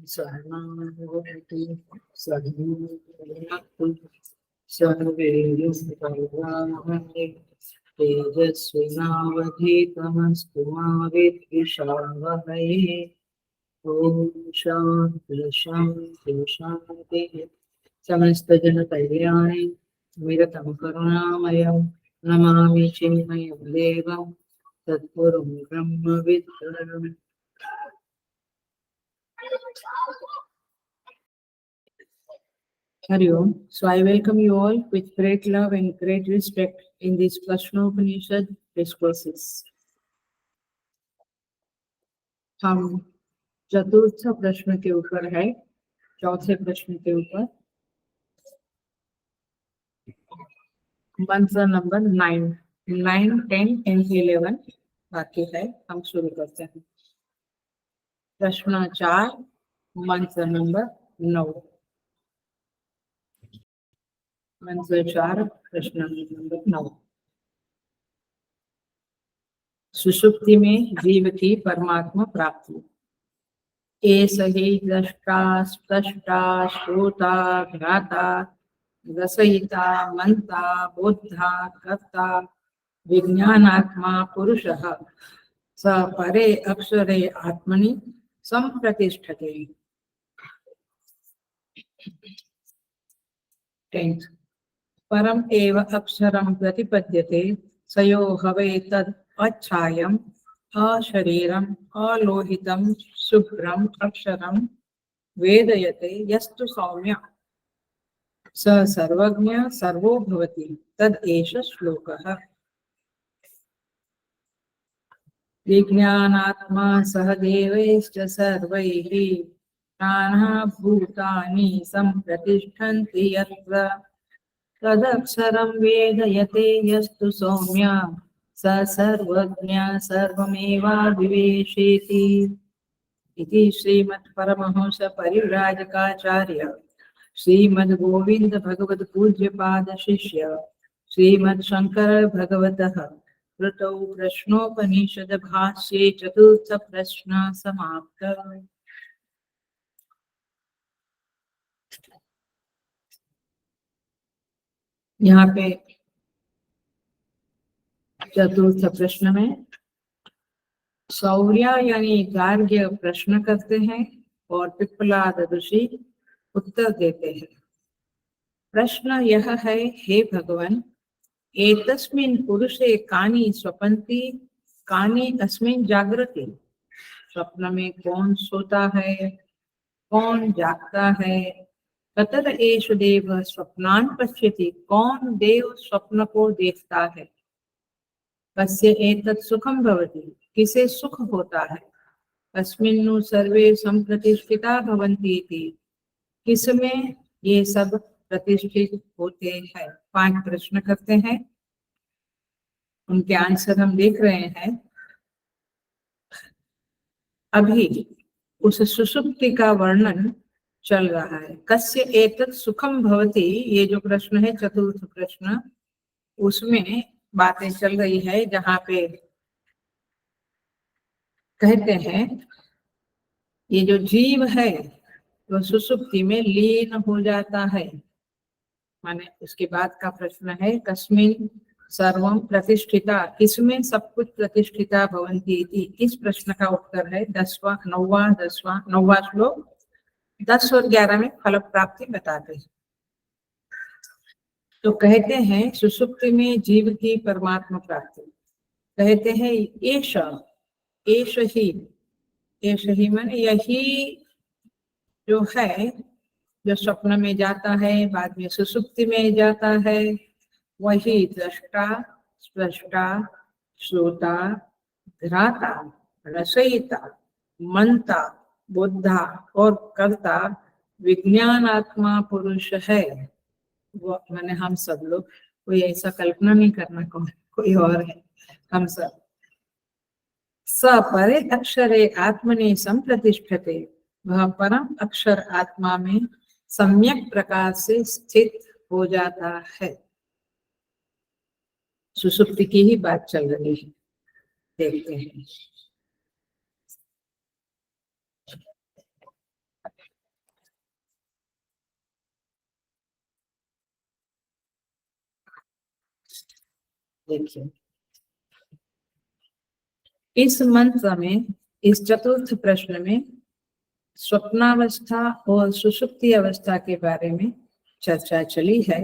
सहनावतु सहनौ भुनक्तु सह वीर्यं तेजस्विनावधीतमस्तु मा विद्विषावहै। ओम शांति शांति शांति। समस्त जन कल्याणे विरतं करुणामयं नमामि चिन्मयं देवं तत्पुरुं ब्रह्मविद्गुरुम्। Hari Om. So I welcome you all with great love and great respect in these Prashnopanishad discourses. हम चतुर्थ प्रश्न के ऊपर है, चौथे प्रश्न के ऊपर मंत्र नंबर 9, 10 and 11 बाकी है। हम शुरू करते हैं। प्रश्न 4 मंत्र नंबर 9। मंत्र 4 प्रश्न नंबर 9। सुषुप्ति में जीव की परमात्मा प्राप्ति। एष हि द्रष्टा स्पष्टा श्रोता घ्राता रसयिता मंता बोद्धा कर्ता विज्ञानात्मा पुरुषः स परे अक्षरे आत्मनि संप्रतिष्ठते। 10th परम एव अक्षरं प्रतिपद्यते सयो हवे तद् अच्छायम् अशरीरम् अलोहितं शुभ्रम् अक्षरं वेदयते यस्तु सौम्य स सर्वज्ञ सर्वो भवति तद् एष श्लोकः। विज्ञानात्मा सह देवैश्च सर्वैः प्राणभूतानि सम्प्रतिष्ठन्ति यत्र तदक्षरं वेदयते यस्तु सौम्य स सर्वज्ञ सर्वमेवाभिवेशेति। इति श्रीमद्परमहंस परिव्राजकाचार्य श्रीमद् गोविंद भगवत पूज्य पाद शिष्य श्रीमद् शंकर भगवतः कृतौ प्रश्नोपनिषद भाष्ये चतुर्थ प्रश्न समाप्त। यहाँ पे चतुर्थ प्रश्न में सौर्या यानी गार्ग्य प्रश्न करते हैं और पिप्पलाद ऋषि उत्तर देते हैं। प्रश्न यह है, हे भगवान, एतस्मिन् पुरुषे कानि स्वपन्ति कानि अस्मिन् जागृति। स्वप्न में कौन सोता है, कौन जागता है। कतर एष देव स्वप्नान् पश्यति, कौन देव स्वप्न को देखता है। कस्य एतत् सुखं भवति, किसे सुख होता है। कस्मिन्नु सर्वे संप्रतिष्ठिता भवन्ति इति, किसमें ये सब प्रतिष्ठित होते हैं। 5 प्रश्न करते हैं, उनके आंसर हम देख रहे हैं। अभी उस सुषुप्ति का वर्णन चल रहा है। कस्य एतत् सुखम भवति, ये जो प्रश्न है चतुर्थ प्रश्न, उसमें बातें चल रही है जहाँ पे कहते हैं ये जो जीव है वो सुषुप्ति में लीन हो जाता है। माने उसके बाद का प्रश्न है कस्मिन् सर्वं प्रतिष्ठिता, किसमें सब कुछ प्रतिष्ठिता भवन्ति इति। इस प्रश्न का उत्तर है 9वां श्लोक 10 और 11 में फल प्राप्ति बताते हैं। तो कहते हैं सुषुप्ति में जीव की परमात्मा प्राप्ति। कहते हैं एष ही माने यही जो है, जो स्वप्न में जाता है बाद में सुषुप्ति में जाता है, वही दृष्टा स्पष्टा श्रोता घ्राता रसयिता मंता बुद्धा और कर्ता विज्ञान आत्मा पुरुष है। वो मैंने हम सब लोग, कोई ऐसा कल्पना नहीं करना कोई और है, हम सब। स परे अक्षरे आत्मनि संप्रतिष्ठते, वह परम अक्षर आत्मा में सम्यक प्रकार से स्थित हो जाता है। सुषुप्ति की ही बात चल रही है, देखते हैं। देखिए इस मंत्र में, इस चतुर्थ प्रश्न में स्वप्नावस्था और सुषुप्ति अवस्था के बारे में चर्चा चली है।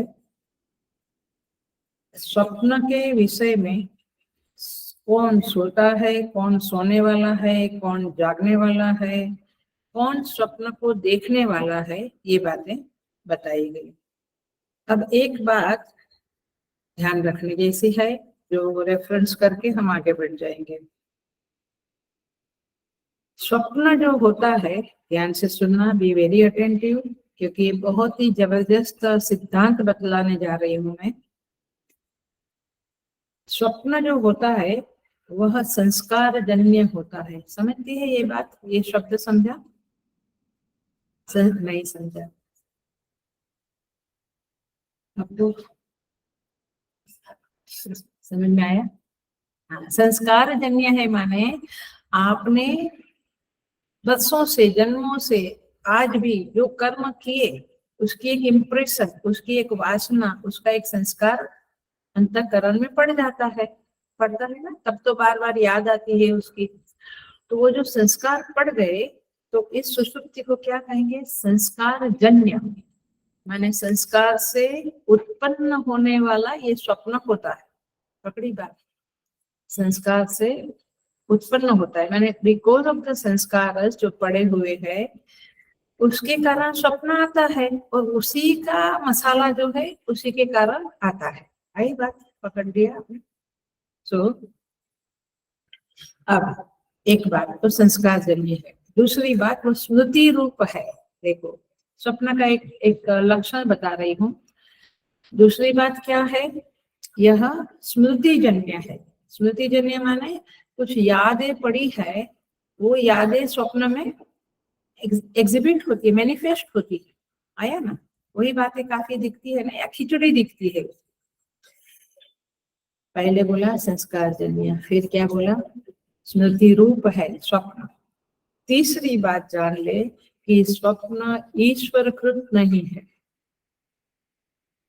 स्वप्न के विषय में कौन सोता है, कौन सोने वाला है, कौन जागने वाला है, कौन स्वप्न को देखने वाला है, ये बातें बताई गई। अब एक बात ध्यान रखने जैसी है, जो रेफरेंस करके हम आगे बढ़ जाएंगे। स्वप्न जो होता है, ध्यान से सुनना, बी वेरी अटेंटिव, क्योंकि ये बहुत ही जबरदस्त सिद्धांत बतलाने जा रही हूं मैं। स्वप्न जो होता है वह संस्कार जन्य होता है। समझती है ये बात? ये शब्द समझा? नहीं समझा? आपको समझ में आया? हाँ, संस्कार जन्य है माने आपने वर्षों से, जन्मों से आज भी जो कर्म किए, उसकी एक इम्प्रेशन, उसकी एक वासना, उसका एक संस्कार अंतःकरण में पड़ जाता है। पड़ता है ना, तब तो बार बार याद आती है उसकी। तो वो जो संस्कार पड़ गए, तो इस सुषुप्ति को क्या कहेंगे? संस्कार जन्य, माने संस्कार से उत्पन्न होने वाला ये स्वप्न होता है। पकड़ी बात? संस्कार से उत्पन्न होता है, माने बिकॉज ऑफ द संस्कार जो पड़े हुए हैं, उसके कारण स्वप्न आता है, और उसी का मसाला जो है उसी के कारण आता है। आई बात? पकड़ लिया आपने? तो अब एक बात तो संस्कार जन्य है, दूसरी बात वो स्मृति रूप है। देखो स्वप्न का एक लक्षण बता रही हूँ। दूसरी बात क्या है? यह स्मृति जन्य है। स्मृति जन्य माने कुछ यादें पड़ी है, वो यादें स्वप्न में एग्जिबिट होती है, मैनिफेस्ट होती है। आया ना? वही बातें काफी दिखती है ना, या खिचड़ी दिखती है। पहले बोला संस्कार जन्य, फिर क्या बोला? स्मृति रूप है स्वप्न। तीसरी बात जान ले कि स्वप्न ईश्वर कृत नहीं है।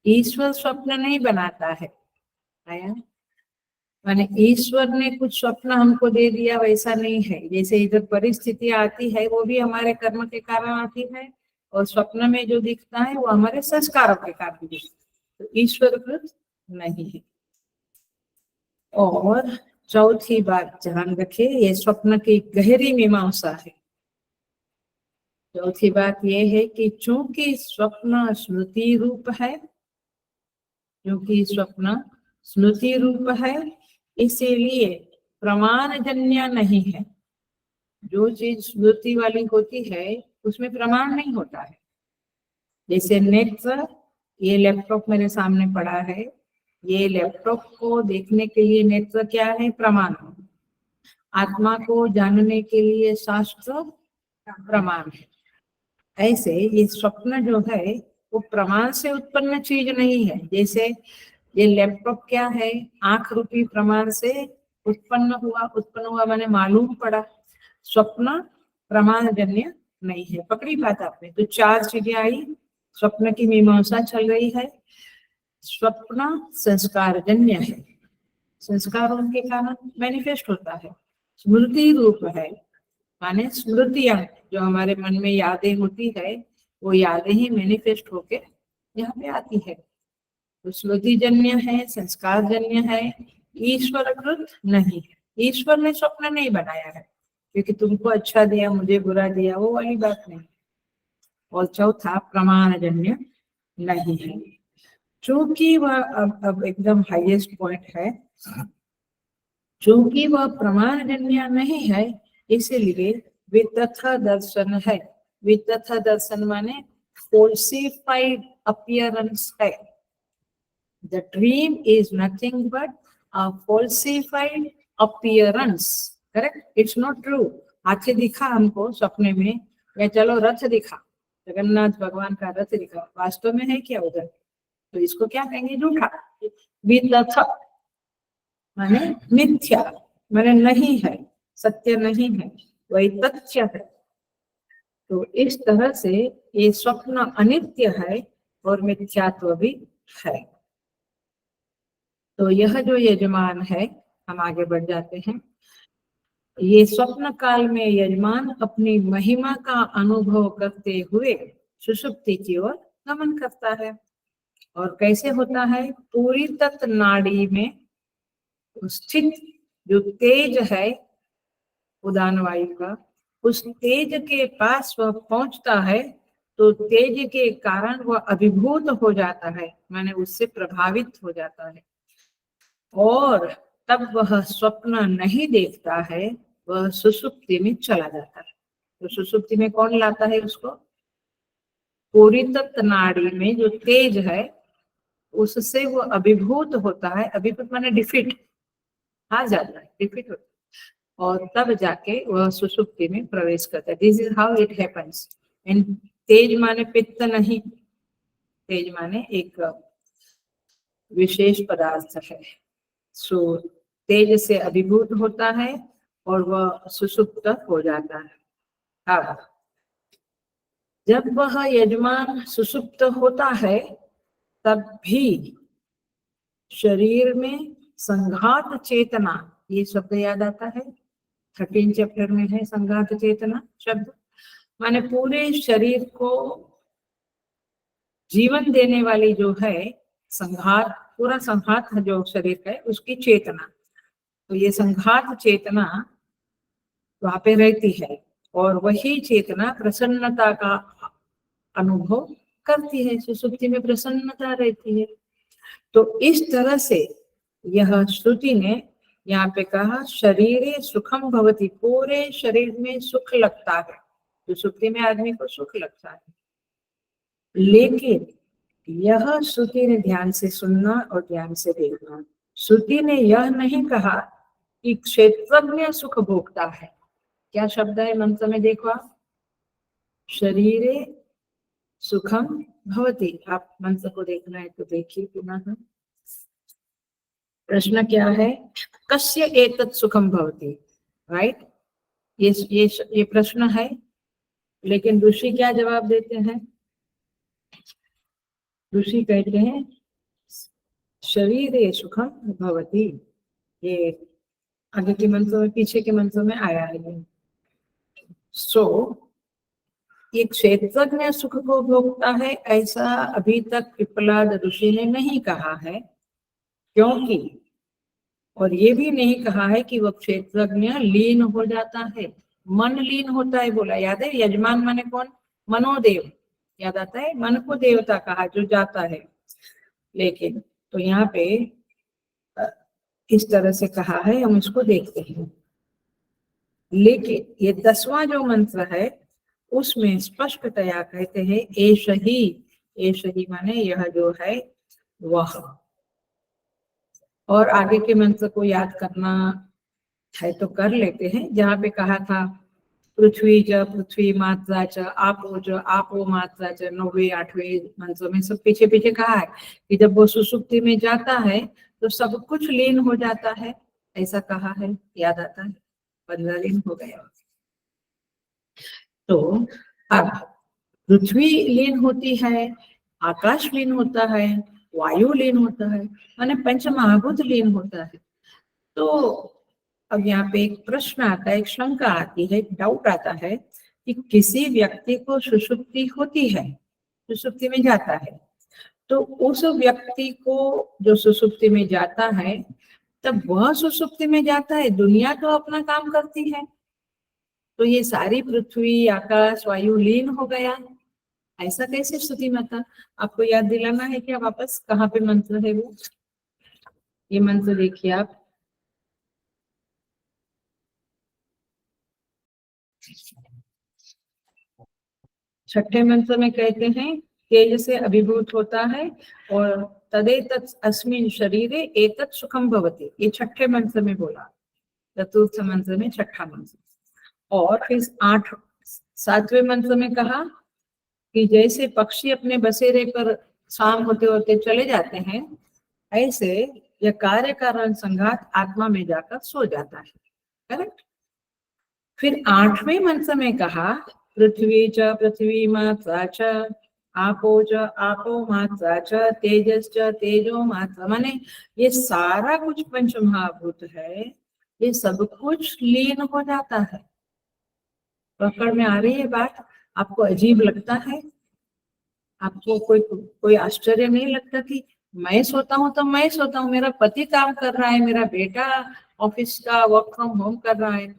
ईश्वर स्वप्न नहीं बनाता है। आया? माने ईश्वर ने कुछ स्वप्न हमको दे दिया, वैसा नहीं है। जैसे इधर परिस्थिति आती है, वो भी हमारे कर्म के कारण आती है, और स्वप्न में जो दिखता है वो हमारे संस्कारों के कारण दिखता है। तो ईश्वर कृत नहीं है। और चौथी बात ध्यान रखे, ये स्वप्न की गहरी मीमांसा है। चौथी बात ये है कि चूंकि स्वप्न स्मृति रूप है, क्योंकि स्वप्न स्मृति रूप है, इसीलिए प्रमाण जन्य नहीं है। जो चीज स्मृति वाली होती है उसमें प्रमाण नहीं होता है। जैसे नेत्र, ये लैपटॉप मेरे सामने पड़ा है, ये लैपटॉप को देखने के लिए नेत्र क्या है? प्रमाण। आत्मा को जानने के लिए शास्त्र प्रमाण है। ऐसे ये स्वप्न जो है वो प्रमाण से उत्पन्न चीज नहीं है। जैसे ये लैपटॉप क्या है? आंख रूपी प्रमाण से उत्पन्न हुआ माने मालूम पड़ा। स्वप्न प्रमाण जन्य नहीं है। पकड़ी बात आपने? तो चार चीजें आई, स्वप्न की मीमांसा चल रही है। स्वप्न संस्कार जन्य है, संस्कारों के कारण मैनिफेस्ट होता है। स्मृति रूप है, माने स्मृतियां जो हमारे मन में यादें होती है, वो यादें ही मैनिफेस्ट होके यहाँ पे आती है। तो स्मृति जन्य है, संस्कार जन्य है, ईश्वर कृत नहीं है। ईश्वर ने स्वप्न नहीं बनाया है, क्योंकि तुमको अच्छा दिया, मुझे बुरा दिया, वो वाली बात नहीं। और चौथा प्रमाण जन्य नहीं है। चूंकि वह अब एकदम हाईएस्ट पॉइंट है, चूंकि वह प्रमाण जन्य नहीं है, इसीलिए वितथ दर्शन है। वितथ दर्शन माने falsified appearance है। The dream is nothing but a falsified appearance. Correct? It's not true. आंखें दिखा हमको सपने में, या चलो रथ दिखा, जगन्नाथ भगवान का रथ दिखा, वास्तव में है क्या उधर? तो इसको क्या कहेंगे? झूठा। वितथ माने मिथ्या, माने नहीं है, सत्य नहीं है, वही तथ्य है। तो इस तरह से ये स्वप्न अनित्य है और मिथ्यात्व भी है। तो यह जो यजमान है, हम आगे बढ़ जाते हैं। ये स्वप्न काल में यजमान अपनी महिमा का अनुभव करते हुए सुषुप्ति की ओर गमन करता है। और कैसे होता है? पूरी तत्व नाड़ी में स्थित जो तेज है उदान वायु का, उस तेज के पास वह पहुंचता है तो तेज के कारण वह अभिभूत हो जाता है, माने उससे प्रभावित हो जाता है। और तब वह स्वप्न नहीं देखता है, वह सुषुप्ति में चला जाता है। तो सुषुप्ति में कौन लाता है उसको? पूरी तत्व नाड़ी में जो तेज है उससे वो अभिभूत होता है। अभिभूत माने डिफीट, हार जाता है, डिफीट होता है, और तब जाके वह सुषुप्ति में प्रवेश करता है। This is how it happens. And तेज माने पित्त नहीं, तेज माने एक विशेष पदार्थ है। सो तेज से अभिभूत होता है और वह सुषुप्त हो जाता है। अब जब वह यजमान सुषुप्त होता है तब भी शरीर में संघात चेतना, ये शब्द याद आता है, 13 चैप्टर में है संघात चेतना शब्द, माने पूरे शरीर को जीवन देने वाली जो है संघात, पूरा संघात जो शरीर का है उसकी चेतना। तो ये संघात चेतना वहां पे रहती है और वही चेतना प्रसन्नता का अनुभव करती है। सुसुप्ति में प्रसन्नता रहती है। तो इस तरह से यह श्रुति ने यहाँ पे कहा शरीरे सुखम भवति, पूरे शरीर में सुख लगता है। सुसुप्ति में आदमी को सुख लगता है, लेकिन यह श्रुति ने ध्यान से सुनना और ध्यान से देखना। श्रुति ने यह नहीं कहा कि क्षेत्रज्ञ सुख भोगता है। क्या शब्द है मंत्र में? देखो आप, शरीरे सुखम भवति। आप मंत्र को देखना है तो देखिए पुनः। प्रश्न क्या है? कस्य एतत् सुखम भवति, राइट? ये प्रश्न है, लेकिन ऋषि क्या जवाब देते हैं? ऋषि कहते हैं शरीरे सुखम भवति। ये आगे के मंत्रों में, पीछे के मंत्रों में आया है। सो ये क्षेत्रज्ञ सुख को भोगता है ऐसा अभी तक पिप्पलाद ऋषि ने नहीं कहा है, क्योंकि और ये भी नहीं कहा है कि वह क्षेत्रज्ञ लीन हो जाता है, मन लीन होता है बोला, याद है? यजमान माने कौन? मनोदेव, याद आता है? मन को देवता कहा जो जाता है। लेकिन तो यहाँ पे इस तरह से कहा है, हम इसको देखते हैं। लेकिन ये 10वां जो मंत्र है उसमें स्पष्टतया कहते हैं एष ही माने यह जो है वह। और आगे के मंत्र को याद करना है तो कर लेते हैं। जहाँ पे कहा था पृथ्वी च पृथ्वी मात्रा च आपो मात्रा च, 9वें 8वें मंत्रों में सब पीछे पीछे कहा है कि जब वो सुसुप्ति में जाता है तो सब कुछ लीन हो जाता है, ऐसा कहा है, याद आता है? 15 लीन हो गया। तो अब पृथ्वी लीन होती है, आकाश लीन होता है, वायु लीन होता है, माने पंच महाभूत लीन होता है। तो अब यहाँ पे एक प्रश्न आता है, एक शंका आती है, एक डाउट आता है कि किसी व्यक्ति को सुषुप्ति होती है, सुषुप्ति में जाता है, तो उस व्यक्ति को जो सुषुप्ति में जाता है तब वह सुषुप्ति में जाता है, दुनिया तो अपना काम करती है, तो ये सारी पृथ्वी आकाश वायु लीन हो गया, ऐसा कैसे स्तुति माता? आपको याद दिलाना है क्या वापस? कहाँ पे मंत्र है वो? ये मंत्र देखिए आप, छठे मंत्र में कहते हैं तेज से अभिभूत होता है और तदेतत् अस्मिन् शरीरे एतत् सुखम भवति, ये छठे मंत्र में बोला, चतुर्थ मंत्र में छठा मंत्र। और फिर 7वें मंत्र में कहा कि जैसे पक्षी अपने बसेरे पर शाम होते होते चले जाते हैं, ऐसे यह कार्य कारण संघात आत्मा में जाकर सो जाता है। करेक्ट। फिर 8वें मंत्र में कहा पृथ्वी च पृथ्वी मात्रा च आपो च आपो मात्रा च तेजश्च तेजो मात्रा, माने ये सारा कुछ पंच महाभूत है, ये सब कुछ लीन हो जाता है। पकड़ में आ रही है बात? आपको अजीब लगता है? आपको कोई आश्चर्य नहीं लगता कि मैं सोता हूँ तो मैं सोता हूँ, मेरा पति काम कर रहा है, मेरा बेटा ऑफिस का वर्क फ्रॉम होम कर रहा है,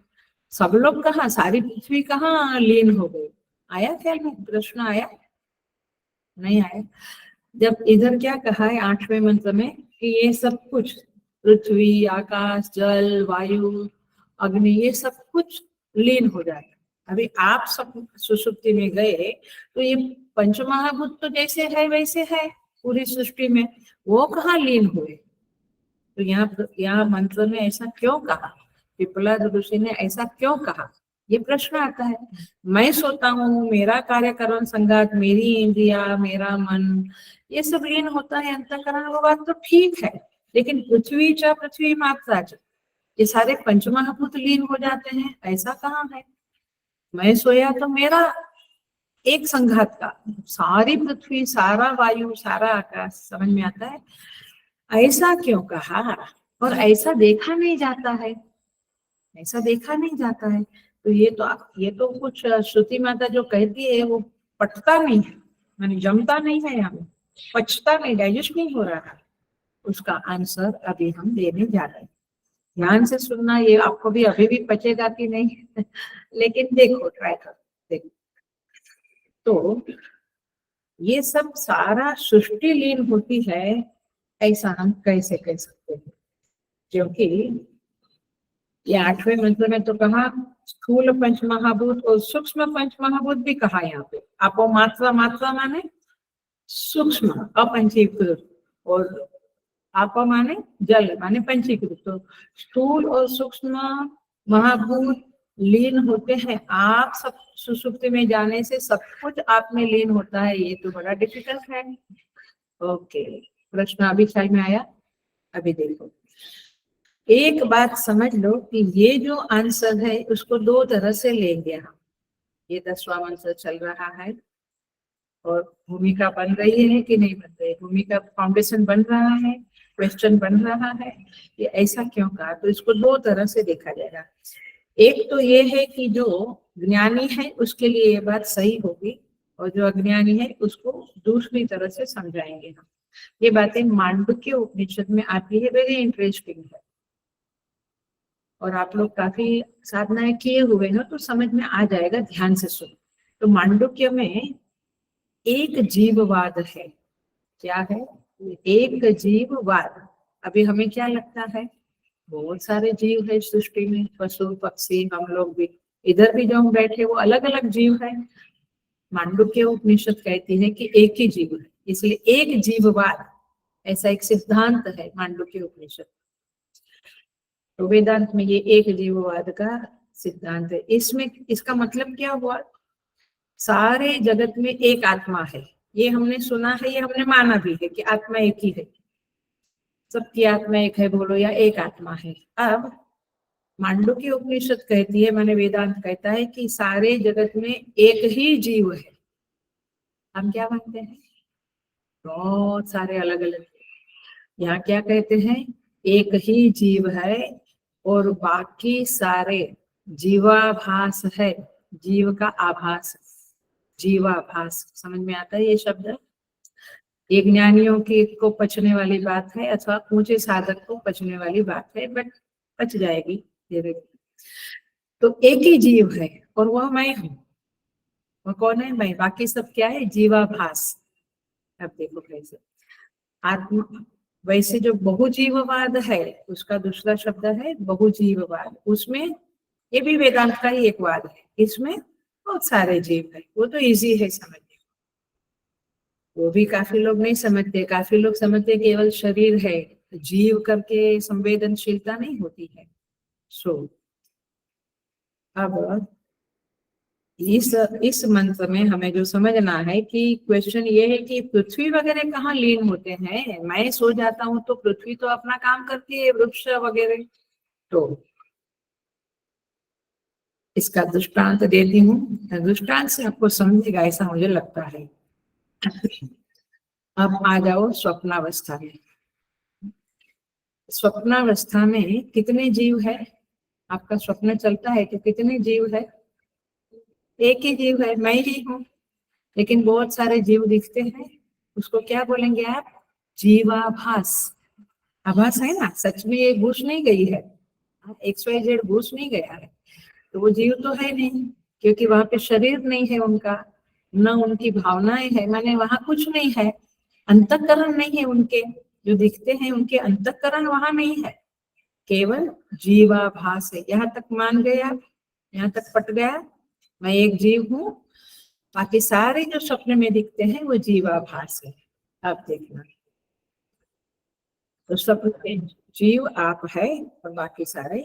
सब लोग कहाँ, सारी पृथ्वी कहाँ लीन हो गई? आया क्या में प्रश्न आया? नहीं आया। जब इधर क्या कहा है 8वें मंत्र में कि ये सब कुछ पृथ्वी आकाश जल वायु अग्नि ये सब कुछ लीन हो जाए। अभी आप सब सुषुप्ति में गए तो ये पंचमहाभूत तो जैसे है वैसे है पूरी सृष्टि में, वो कहाँ लीन हुए? तो यहाँ मंत्र में ऐसा क्यों कहा? पिपला ऋषि ने ऐसा क्यों कहा? ये प्रश्न आता है। मैं सोता हूँ, मेरा कार्यकरण संघात, मेरी इंद्रिया, मेरा मन, ये सब लीन होता है अंतःकरण, वो बात तो ठीक है, लेकिन पृथ्वी च पृथ्वी मात्रा च, ये सारे पंचमहाभूत लीन हो जाते हैं, ऐसा कहाँ है? मैं सोया तो मेरा एक संघात का सारी पृथ्वी सारा वायु सारा आकाश, समझ में आता है? ऐसा क्यों कहा? और ऐसा देखा नहीं जाता है, ऐसा देखा नहीं जाता है। तो ये तो कुछ श्रुति माता जो कहती है वो पटता नहीं है, माने जमता नहीं है, हमें पचता नहीं, डाइजेस्ट नहीं हो रहा है। उसका आंसर अभी हम देने जा रहे हैं। ध्यान से सुनना, ये आपको भी अभी भी पचेगा कि नहीं लेकिन देखो, ट्राई करो, देखो। तो ये सब सारा सृष्टि लीन होती है, ऐसा हम कैसे कह सकते हैं? क्योंकि ये 8वें मंत्र में तो कहा स्थूल पंच महाभूत और सूक्ष्म पंच महाभूत भी कहा यहाँ पे। आपको मात्रा, मात्रा माने सूक्ष्म अपंचीकृत, और आप माने जल माने पंचीकृत। तो स्थूल और सूक्ष्म महाभूत लीन होते हैं। आप सब सुसुप्ति में जाने से सब कुछ आप में लीन होता है, ये तो बड़ा डिफिकल्ट है। ओके, प्रश्न अभी समझ में आया? अभी देखो, एक बात समझ लो कि ये जो आंसर है उसको दो तरह से लेंगे हम। ये 10वां मंत्र चल रहा है और भूमिका बन रही है कि नहीं बन रही? भूमिका फाउंडेशन बन रहा है, क्वेश्चन बन रहा है। ये ऐसा क्यों कहा? तो इसको दो तरह से देखा जाएगा। एक तो ये है कि जो ज्ञानी है उसके लिए ये बात सही होगी, और जो अज्ञानी है उसको दूसरी तरह से समझाएंगे हम। ये बातें मांडुक्य उपनिषद में आती है, वेरी इंटरेस्टिंग है, और आप लोग काफी साधनाएं किए हुए ना तो समझ में आ जाएगा, ध्यान से सुनो। तो मांडुक्य में एक जीववाद है। क्या है? एक जीववाद। अभी हमें क्या लगता है? बहुत सारे जीव है सृष्टि में, पशु पक्षी, हम लोग भी, इधर भी जो हम बैठे वो अलग अलग जीव है। मांडुक्य उपनिषद कहती है कि एक ही जीव है, इसलिए एक जीववाद ऐसा एक सिद्धांत है मांडुक्य उपनिषद। तो वेदांत में ये एक जीववाद का सिद्धांत है। इसमें इसका मतलब क्या हुआ? सारे जगत में एक आत्मा है, ये हमने सुना है, ये हमने माना भी है कि आत्मा एक ही है, सबकी आत्मा एक है बोलो, या एक आत्मा है। अब मांडुक्य उपनिषद कहती है, माने वेदांत कहता है कि सारे जगत में एक ही जीव है। हम क्या मानते हैं? बहुत सारे अलग अलग। यहाँ क्या कहते हैं? एक ही जीव है और बाकी सारे जीवाभास है, जीव का आभास, जीवाभास। समझ में आता है ये शब्द? ये ज्ञानियों की को पचने वाली बात है, अथवा ऊंचे साधक को पचने वाली बात है, बट पच जाएगी धीरे धीरे। तो एक ही जीव है और वह मैं हूँ। वह कौन है? मैं। बाकी सब क्या है? जीवाभास। अब देखो कैसे आत्मा। वैसे जो बहुजीववाद है उसका दूसरा शब्द है बहुजीववाद। उसमें ये भी वेदांत का ही एक वाद है। इसमें बहुत सारे जीव है, वो तो इजी है समझने, वो भी काफी लोग नहीं समझते। काफी लोग समझते केवल शरीर है, जीव करके संवेदनशीलता नहीं होती है। सो अब इस मंत्र में हमें जो समझना है कि क्वेश्चन ये है कि पृथ्वी वगैरह कहाँ लीन होते हैं। मैं सो जाता हूँ तो पृथ्वी तो अपना काम करती है, वृक्ष वगैरह। तो इसका दृष्टांत देती हूँ, दृष्टांत से आपको समझेगा ऐसा मुझे लगता है। अब आ जाओ स्वप्नावस्था में। स्वप्नावस्था में कितने जीव है? आपका स्वप्न चलता है कि कितने जीव है? एक ही जीव है, मैं ही हूँ, लेकिन बहुत सारे जीव दिखते हैं। उसको क्या बोलेंगे आप? जीवाभास। आभास है ना, सच में ये घुस नहीं गई है, XYZ घुस नहीं गया है, तो वो जीव तो है नहीं, क्योंकि वहां पे शरीर नहीं है उनका, न उनकी भावनाएं है, माने वहां कुछ नहीं है, अंतःकरण नहीं है उनके, जो दिखते हैं उनके अंतःकरण वहां नहीं है, केवल जीवाभास है। यहाँ तक मान गए आप? यहाँ तक पट गया? मैं एक जीव हूँ, बाकी सारे जो स्वप्न में दिखते हैं वो जीवाभास है। आप देखना, तो स्वप्न में जीव आप है और बाकी सारे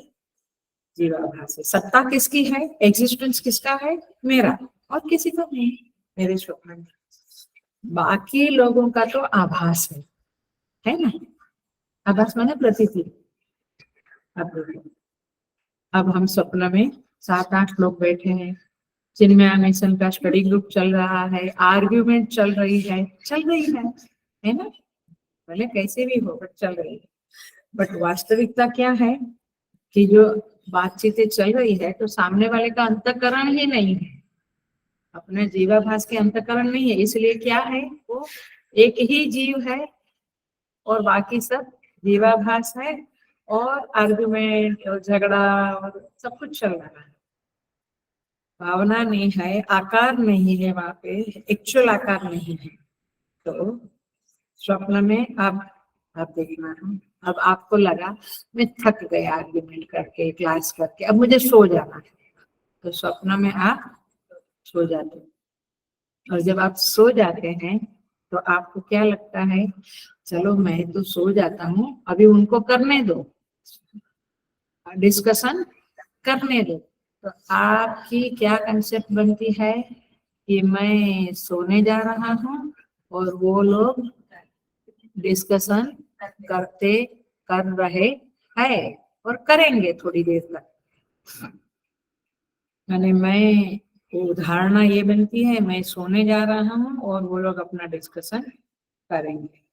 जीवाभास है। सत्ता किसकी है? एग्जिस्टेंस किसका है? मेरा, और किसी का नहीं, मेरे स्वप्न में। बाकी लोगों का तो आभास है ना? आभास माने प्रतीति। अब देखो, अब हम स्वप्न में 7-8 लोग बैठे हैं, चिन्मयान्वेषण का स्टडी ग्रुप चल रहा है, आर्ग्यूमेंट चल रही है ना? भले कैसे भी हो बट चल रही है। बट वास्तविकता क्या है कि जो बातचीतें चल रही है तो सामने वाले का अंतःकरण ही नहीं है, अपने जीवाभास के अंतःकरण नहीं है, इसलिए क्या है, वो एक ही जीव है और बाकी सब जीवाभास है, और आर्गुमेंट और झगड़ा और सब कुछ चल रहा है। भावना नहीं है, आकार नहीं है, वहां पे एक्चुअल आकार नहीं है। तो स्वप्न में आप देखना, अब आपको लगा मैं थक गया आर्ग्यूमेंट करके, क्लास करके, अब मुझे सो जाना है, तो स्वप्न में आप सो जाते हैं। और जब आप सो जाते हैं तो आपको क्या लगता है? चलो मैं तो सो जाता हूँ, अभी उनको करने दो, डिस्कशन करने दो। तो आपकी क्या कंसेप्ट बनती है कि मैं सोने जा रहा हूँ और वो लोग डिस्कशन करते कर रहे हैं और करेंगे थोड़ी देर तक। यानी मैं, वो धारणा ये बनती है मैं सोने जा रहा हूँ और वो लोग अपना डिस्कशन करेंगे।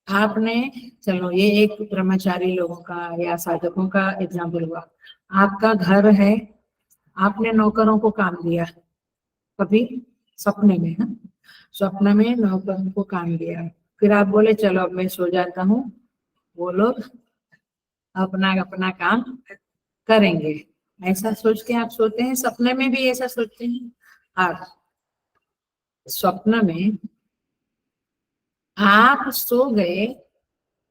आपने, चलो ये एक ब्रह्मचारी लोगों का या साधकों का एग्जाम्पल हुआ। आपका घर है, आपने नौकरों को काम दिया, कभी सपने में, है स्वप्न में नौकरों को काम दिया, फिर आप बोले चलो अब मैं सो जाता हूँ, वो लोग अपना अपना काम करेंगे। ऐसा सोच के आप सोते हैं, सपने में भी ऐसा सोचते हैं आप? स्वप्न में आप सो गए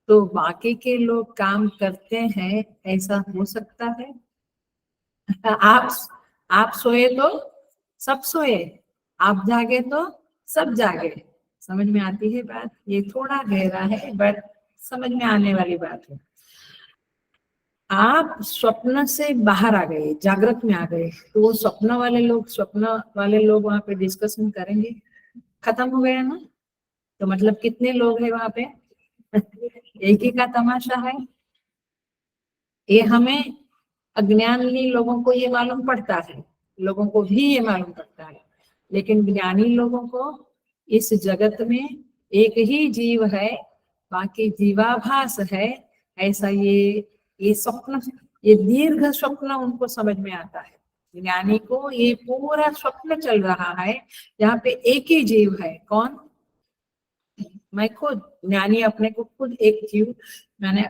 तो बाकी के लोग काम करते हैं, ऐसा हो सकता है? आप आप सोए तो सब सोए, आप जागे तो सब जागे। समझ में आती है बात? ये थोड़ा गहरा है बट समझ में आने वाली बात है। आप स्वप्न से बाहर आ गए, जागृत में आ गए, तो वो स्वप्न वाले लोग वहां पे डिस्कशन करेंगे, खत्म हो गया ना? तो मतलब कितने लोग हैं वहां पे? एक ही का तमाशा है। ये हमें अज्ञानी लोगों को ये मालूम पड़ता है, लोगों को भी ये मालूम पड़ता है, लेकिन ज्ञानी लोगों को इस जगत में एक ही जीव है, बाकी जीवाभास है, ऐसा ये स्वप्न, ये दीर्घ स्वप्न उनको समझ में आता है। ज्ञानी को ये पूरा स्वप्न चल रहा है, यहाँ पे एक ही जीव है, कौन? मैं खुद। ज्ञानी अपने को खुद एक जीव, मैंने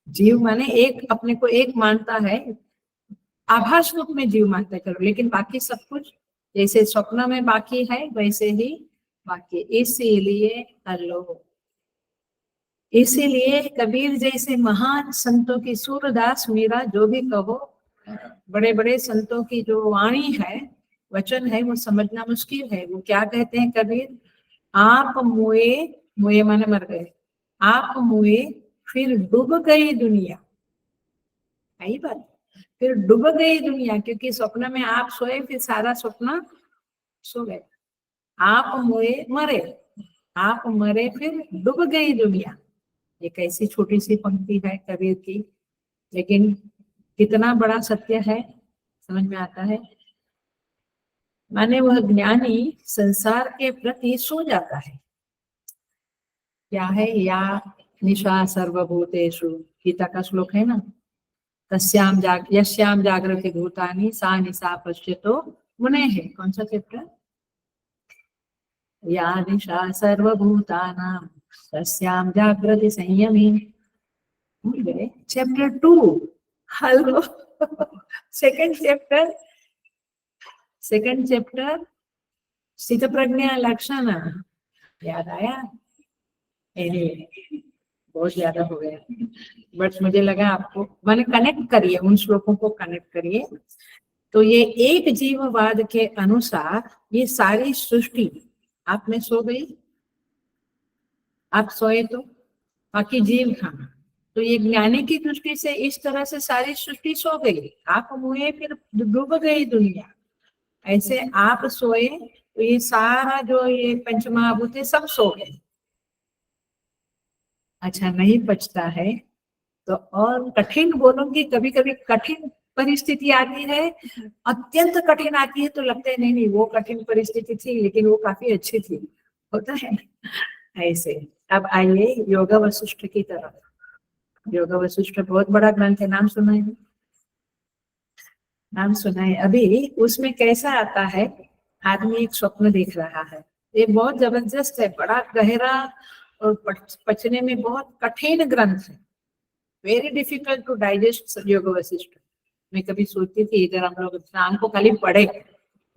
जीव माने एक, अपने को एक मानता है, आभास रूप में जीव मानता है, चलो, लेकिन बाकी सब कुछ जैसे स्वप्न में बाकी है वैसे ही बाकी। इसीलिए हेलो, इसीलिए कबीर जैसे महान संतों की, सूरदास, मीरा, जो भी कहो, बड़े बड़े संतों की जो वाणी है, वचन है, वो समझना मुश्किल है। वो क्या कहते हैं कबीर, आप मुए, मुए माने मर गए, आप मुए फिर डूब गई दुनिया। यही बात, फिर डूब गई दुनिया, क्योंकि स्वप्न में आप सोए, फिर सारा स्वप्न सो गए। आप मुए, मरे, आप मरे फिर डूब गई दुनिया। ये कैसी छोटी सी पंक्ति है कबीर की, लेकिन कितना बड़ा सत्य है, समझ में आता है। माने वह ज्ञानी संसार के प्रति सो जाता है। क्या है, या निशा सर्वभूतेषु, गीता का श्लोक है ना, यस्याम जागृति भूतानि सा निशा पश्यतो मुनेः। कौन सा चैप्टर, या निशा सर्वभूतानां तस्याम जागृति संयमी। भूल गए, चैप्टर 2। हेलो सेकंड चैप्टर स्थित प्रज्ञा लक्षण, याद आया? बहुत ज्यादा हो गया, बट मुझे लगा आपको, मैंने कनेक्ट करिए, उन श्लोकों को कनेक्ट करिए। तो ये एक जीववाद के अनुसार ये सारी सृष्टि, आप में सो गई, आप सोए तो बाकी जीव हाँ, तो ये ज्ञानी की दृष्टि से इस तरह से सारी सृष्टि सो गई, आप मुए फिर डूब गई दुनिया। ऐसे आप सोए तो ये सारा जो ये पंचमहाभूत है सब सो गए। अच्छा, नहीं पचता है तो और कठिन बोलूंगी, कभी कभी कठिन परिस्थिति आती है, अत्यंत कठिन आती है तो लगता है नहीं नहीं वो कठिन परिस्थिति थी लेकिन वो काफी अच्छी थी, होता है ऐसे। अब आइए योग वशिष्ठ की तरफ। योग वशिष्ठ बहुत बड़ा ग्रंथ है, नाम सुना है? नाम सुना है। अभी उसमें कैसा आता है, आदमी एक स्वप्न देख रहा है, ये बहुत जबरदस्त है, बड़ा गहरा और पचने में बहुत कठिन ग्रंथ है, वेरी डिफिकल्ट टू डाइजेस्ट योग वशिष्ठ। मैं कभी सोचती थी इधर हम लोग शाम को खाली पढ़े,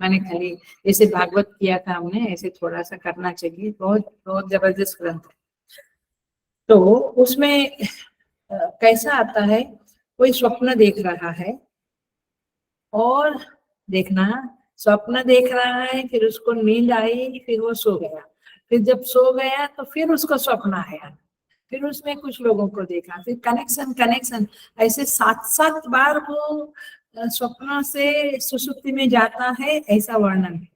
मैंने खाली जैसे भागवत किया था हमने, ऐसे थोड़ा सा करना चाहिए, बहुत बहुत जबरदस्त ग्रंथ है। तो उसमें कैसा आता है, कोई स्वप्न देख रहा है, और देखना, स्वप्न देख रहा है, फिर उसको नींद आई, फिर वो सो गया, फिर जब सो गया तो फिर उसको स्वप्न आया, फिर उसमें कुछ लोगों को देखा, फिर कनेक्शन कनेक्शन, ऐसे 7-7 बार वो स्वप्न से सुसुप्ति में जाता है, ऐसा वर्णन है।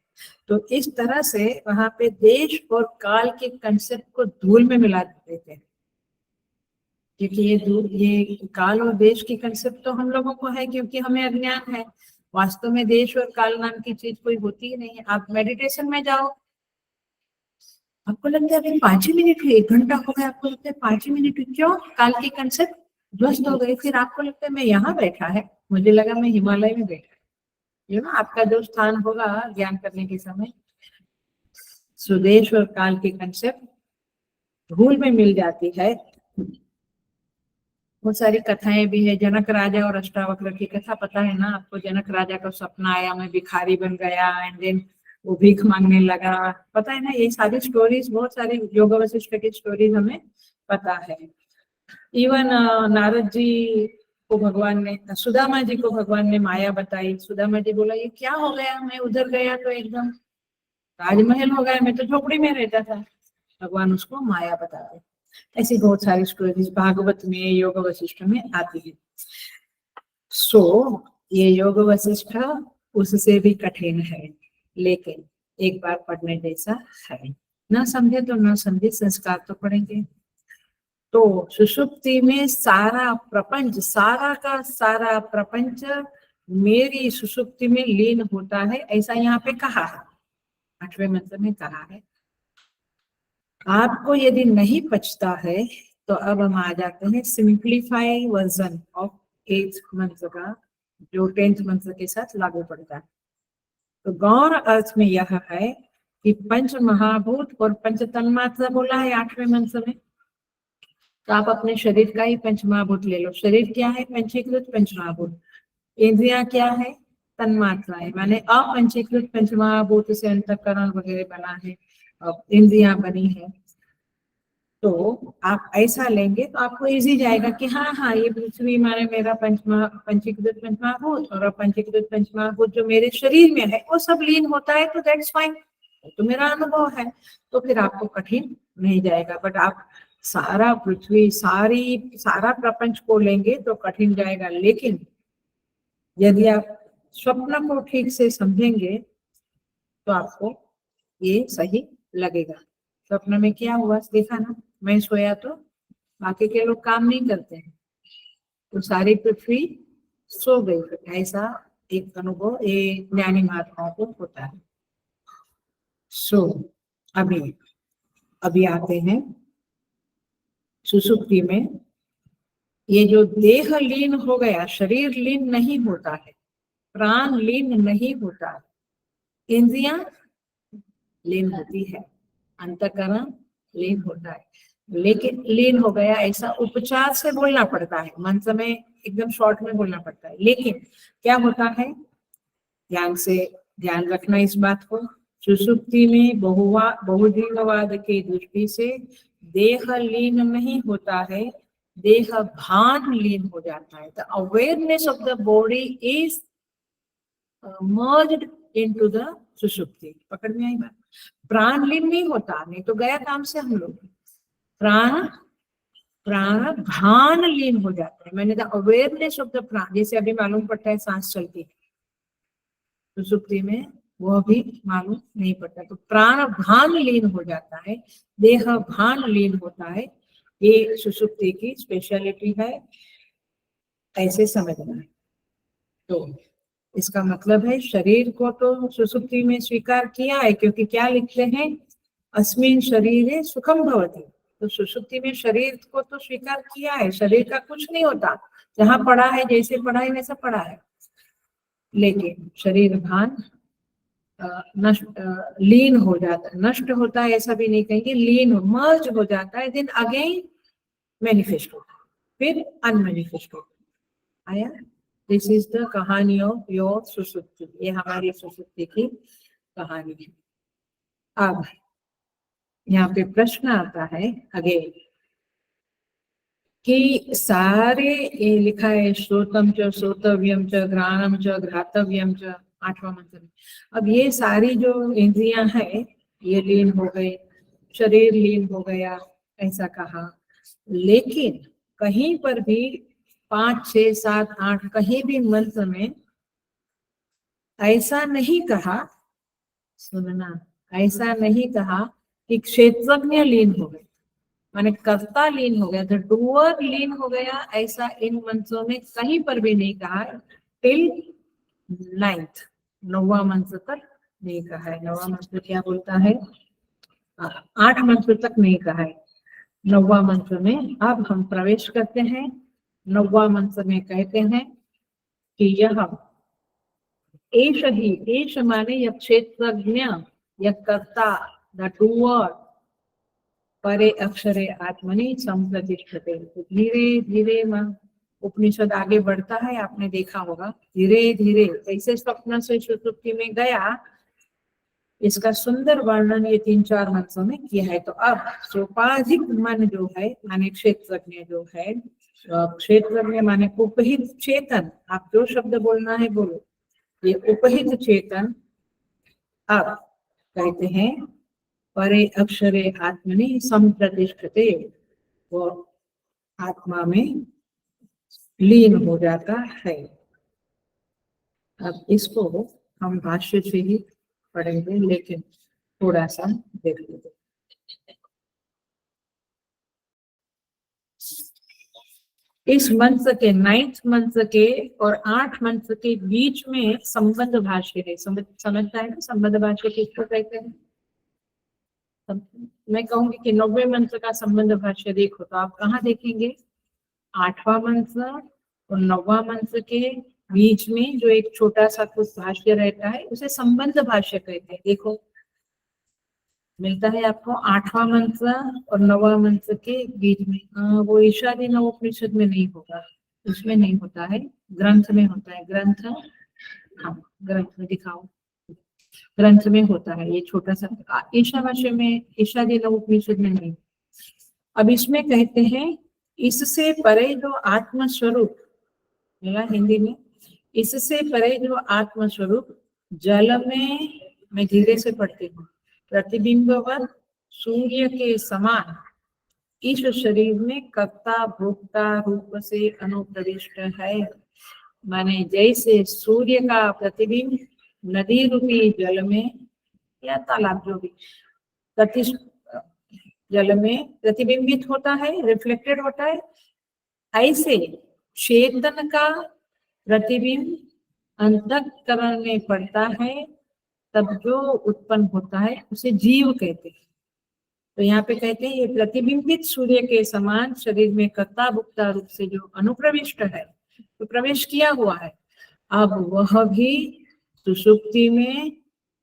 तो इस तरह से वहां पे देश और काल के कंसेप्ट को धूल में मिला देते हैं, क्योंकि ये काल और देश की कंसेप्ट तो हम लोगों को है क्योंकि हमें अज्ञान है। वास्तव में देश और काल नाम की चीज कोई होती ही नहीं है। आप मेडिटेशन में जाओ, आपको लगता है अभी 5 ही मिनट हुए, 1 घंटा हो गया, आपको लगता है 5 ही मिनट हुए, क्यों? काल की कंसेप्ट ध्वस्त हो गई, फिर आपको लगता है मैं यहाँ बैठा है, मुझे लगा मैं हिमालय में बैठा, यू नो, आपका जो स्थान होगा ज्ञान करने के समय, स्वदेश और काल की कंसेप्ट धूल में मिल जाती है। बहुत सारी कथाएं भी है, जनक राजा और अष्टावक्र की कथा पता है ना आपको? जनक राजा का सपना आया, मैं भिखारी बन गया, एंड देन वो भीख मांगने लगा, पता है ना? ये सारी स्टोरीज, बहुत सारी योग वशिष्ठ की स्टोरीज हमें पता है। इवन नारद जी को भगवान ने, सुदामा जी को भगवान ने माया बताई, सुदामा जी बोला ये क्या हो गया, मैं उधर गया तो एकदम राजमहल हो गया, मैं तो झोपड़ी में रहता था। भगवान उसको माया बताते। ऐसी बहुत सारी स्टोरीज भागवत में, योग वशिष्ठ में आती है। सो ये योग वशिष्ठ उससे भी कठिन है, लेकिन एक बार पढ़ने जैसा है। ना समझे तो ना समझे, संस्कार तो पढ़ेंगे। तो सुषुप्ति में सारा प्रपंच, सारा का सारा प्रपंच मेरी सुषुप्ति में लीन होता है, ऐसा यहाँ पे कहा है, 8वें मंत्र में कहा है। आपको यदि नहीं पचता है तो अब हम आ जाते हैं सिंप्लीफाई वर्जन ऑफ 8th मंत्र का, जो 10th मंत्र के साथ लागू पड़ता है। तो गौर अर्थ में यह है कि पंच महाभूत और पंच तन्मात्रा बोला है 8वें मंत्र में, तो आप अपने शरीर का ही पंच महाभूत ले लो। शरीर क्या है? पंचीकृत पंच महाभूत। इंद्रियां क्या है? तन्मात्राएं, माने अपंचीकृत पंच महाभूत से अंतःकरण वगैरह बना है, इंद्रियां बनी है। तो आप ऐसा लेंगे तो आपको इजी जाएगा कि हाँ हाँ ये पृथ्वी माने मेरा पंचीकृत पंचमहाभूत, और पंचीकृत पंचमहाभूत जो मेरे शरीर में है वो सब लीन होता है, तो दैट्स फाइन, तो मेरा अनुभव है, तो फिर आपको कठिन नहीं जाएगा। बट आप सारा पृथ्वी सारा प्रपंच को लेंगे तो कठिन जाएगा। लेकिन यदि आप स्वप्न को ठीक से समझेंगे तो आपको ये सही लगेगा। स्वप्न में क्या हुआ देखा ना, मैं सोया तो बाकी के लोग काम नहीं करते हैं, तो सारी पृथ्वी सो गई, ऐसा एक अनुभव ये ज्ञानी महात्माओं को होता है। सो अभी आते हैं सुषुप्ति में। ये जो देह लीन हो गया, शरीर लीन नहीं होता है, प्राण लीन नहीं होता है, इंद्रियां लीन होती है, अंतःकरण लीन होता है। लेकिन लीन हो गया ऐसा उपचार से बोलना पड़ता है, मंत्र में एकदम शॉर्ट में बोलना पड़ता है। लेकिन क्या होता है, ध्यान रखना इस बात को, सुषुप्ति में बहुजीववाद की दृष्टि से देह लीन नहीं होता है, देह भान लीन हो जाता है। The awareness of the body is merged into the सुषुप्ति। पकड़ में आई बात? प्राण लीन नहीं होता, नहीं तो गया काम से हम लोग। प्राण भान लीन हो जाता है, मैंने द अवेयरनेस ऑफ द प्राण, जैसे अभी मालूम पड़ता है सांस चलती है, सुषुप्ति में वो भी मालूम नहीं पड़ता, तो प्राण भान लीन हो जाता है, देह भान लीन होता है। ये सुषुप्ति की स्पेशलिटी है, ऐसे समझना है। तो इसका मतलब है शरीर को तो सुषुप्ति में स्वीकार किया है, क्योंकि क्या लिखते हैं, अस्मिन् शरीरे सुखम भवति, तो सुषुप्ति में शरीर को तो स्वीकार किया है, शरीर का कुछ नहीं होता, जहाँ पड़ा है जैसे पड़ा है वैसा पड़ा है। लेकिन शरीर भान लीन हो जाता है, नष्ट होता है ऐसा भी नहीं कहेंगे, लीन मर्ज हो जाता है, देन अगेन मैनिफेस्ट होता है, फिर अनमैनिफेस्ट होता है। आया? दिस इज द कहानी ऑफ योर सुषुप्ति, ये हमारी सुषुप्ति की कहानी है। अब यहाँ पे प्रश्न आता है अगेन कि सारे ये लिखा है श्रोतम च श्रोतव्यम च घ्राणम च घ्रातव्यम च, 8वां मंत्र में। अब ये सारी जो इंद्रियां हैं ये लीन हो गए, शरीर लीन हो गया ऐसा कहा, लेकिन कहीं पर भी 5, 6, 7, 8 कहीं भी मंत्र में ऐसा नहीं कहा, सुनना, ऐसा नहीं कहा कि क्षेत्रज्ञ लीन हो गए, माने कर्ता लीन हो गया, तो डूअर लीन हो गया, ऐसा इन मंत्रों में कहीं पर भी नहीं कहा टिल 9वां मंत्र तक नहीं कहा है। 9वां मंत्र क्या बोलता है, 8 मंत्र तक नहीं कहा है, 9वां मंत्र में अब हम प्रवेश करते हैं। 9वां मंत्र में कहते हैं कि यह एष ही, एष माने यह क्षेत्रज्ञ, यह कर्ता, द डूअर, परे अक्षरे आत्मनि संप्रतिष्ठते। धीरे धीरे मन उपनिषद आगे बढ़ता है, आपने देखा होगा, धीरे धीरे कैसे स्वप्न से सुषुप्ति में गया, इसका सुंदर वर्णन ये 3-4 मंत्रों में किया है। तो अब सोपाधिक मन जो है माने क्षेत्रज्ञ जो है, क्षेत्रज्ञ माने उपहित चेतन, आप जो शब्द बोलना है बोलो, ये उपहित चेतन अब कहते हैं परे अक्षरे आत्मनि संप्रतिष्ठते, वो आत्मा में लीन हो जाता है। अब इसको हम भाष्य से ही पढ़ेंगे, लेकिन थोड़ा सा देख लीजिए। इस मंत्र के 9th मंत्र के और 8 मंत्र के बीच में संबंध भाष्य है, समझता है ना, संबंध भाष्य किसको कहते हैं? मैं कहूंगी कि 90वें मंत्र का संबंध भाष्य देखो, तो आप कहाँ देखेंगे, 8वां मंत्र और 9वां मंत्र के बीच में जो एक छोटा सा कुछ भाष्य रहता है उसे संबंध भाष्य कहते हैं। देखो मिलता है आपको 8वां मंत्र और 9वां मंत्र के बीच में, वो ईशादी नवोपनिषद में नहीं होगा, उसमें नहीं होता है, ग्रंथ में होता है। ग्रंथ, हाँ ग्रंथ में दिखाओ, ग्रंथ में होता है ये छोटा सा, ईशावास्य में, ईशादी नवोपनिषद में नहीं। अब इसमें कहते हैं इससे परे जो आत्म स्वरूप, मिला हिंदी में, इससे परे जो आत्म स्वरूप जल में, मैं धीरे से पढ़ती हूँ, प्रतिबिंबवत सूर्य के समान इस शरीर में कर्ता भोक्ता रूप से अनुप्रविष्ट है। माने जैसे सूर्य का प्रतिबिंब नदी रूपी जल में या तालाब जो भी जल में प्रतिबिंबित होता है, रिफ्लेक्टेड होता है, ऐसे चेतन का प्रतिबिंब अंतःकरण में पड़ता है, तब जो उत्पन्न होता है उसे जीव कहते हैं। तो यहाँ पे कहते हैं ये प्रतिबिंबित सूर्य के समान शरीर में कर्ता भोक्ता रूप से जो अनुप्रविष्ट है, तो प्रवेश किया हुआ है, अब वह भी सुषुप्ति में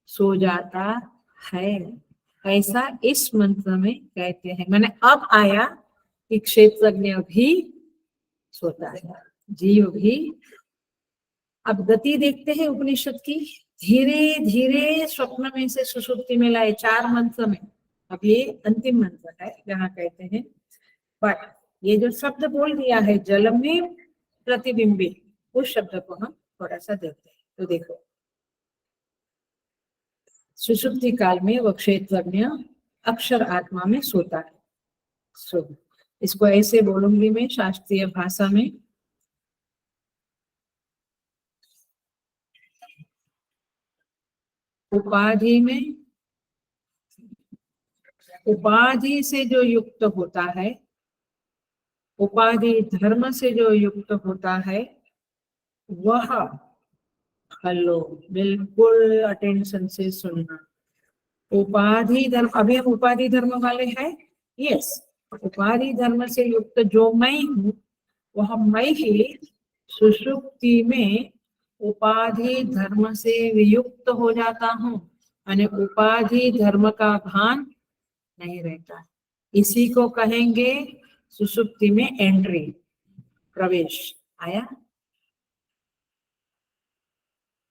सो जाता है, ऐसा इस मंत्र में कहते हैं। मैंने अब आया कि क्षेत्रज्ञ भी सोता है, जीव भी। अब गति देखते हैं उपनिषद की, धीरे धीरे स्वप्न में से सुषुप्ति में लाए 4 मंत्र में। अब ये अंतिम मंत्र है जहाँ कहते हैं, बट ये जो शब्द बोल दिया है जल में प्रतिबिंबित, उस शब्द को हम थोड़ा सा देखते हैं। तो देखो, सुषुप्ति काल में वह क्षेत्रज्ञ अक्षर आत्मा में सोता है। सो इसको ऐसे बोलूंगी मैं शास्त्रीय भाषा में, उपाधि में, उपाधि से जो युक्त होता है, उपाधि धर्म से जो युक्त होता है, वह, हेलो बिल्कुल अटेंशन से सुनना, उपाधि धर्म, अभी हम उपाधि धर्म वाले हैं, यस, उपाधि धर्म से युक्त जो मैं हूँ वह मैं ही सुषुप्ति में उपाधि धर्म से वियुक्त हो जाता हूँ, यानी उपाधि धर्म का भान नहीं रहता। इसी को कहेंगे सुषुप्ति में एंट्री, प्रवेश। आया?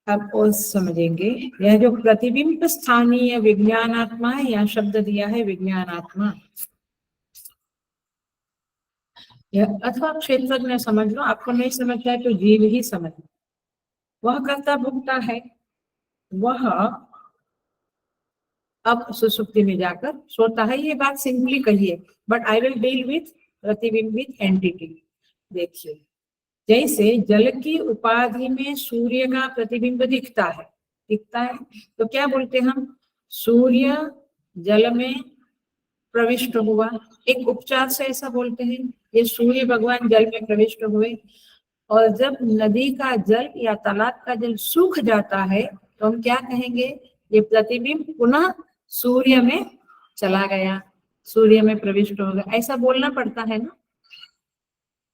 अब और समझेंगे, यह जो प्रतिबिंब स्थानीय विज्ञानात्मा है, यहाँ शब्द दिया है विज्ञानात्मा, यह अथवा क्षेत्रज्ञ समझ लो, आपको नहीं समझता है तो जीव ही समझ लो। वह कर्ता भोक्ता है, वह अब सुषुप्ति में जाकर सोता है, ये बात सिंपली कहिए, but I will deal with प्रतिबिंबित एंटिटी। देखिए, जैसे जल की उपाधि में सूर्य का प्रतिबिंब दिखता है, तो क्या बोलते हैं हम, सूर्य जल में प्रविष्ट हुआ, एक उपचार से ऐसा बोलते हैं, ये सूर्य भगवान जल में प्रविष्ट हुए। और जब नदी का जल या तालाब का जल सूख जाता है तो हम क्या कहेंगे, ये प्रतिबिंब पुनः सूर्य में चला गया, सूर्य में प्रविष्ट हो गया, ऐसा बोलना पड़ता है ना।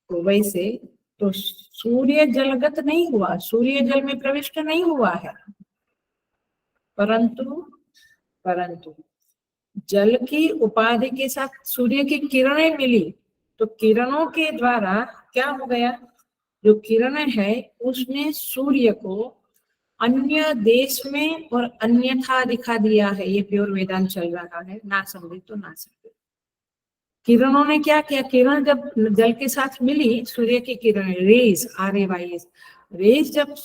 तो वैसे तो सूर्य जलगत नहीं हुआ, सूर्य जल में प्रविष्ट नहीं हुआ है, परंतु जल की उपाधि के साथ सूर्य की किरणें मिली, तो किरणों के द्वारा क्या हो गया, जो किरणें है उसने सूर्य को अन्य देश में और अन्यथा दिखा दिया है। ये प्योर वेदांत चल रहा है, ना समझे तो ना समझे। किरणों ने क्या किया, किरण जब जल के साथ मिली, सूर्य की किरण रेज, RAYS रेज जब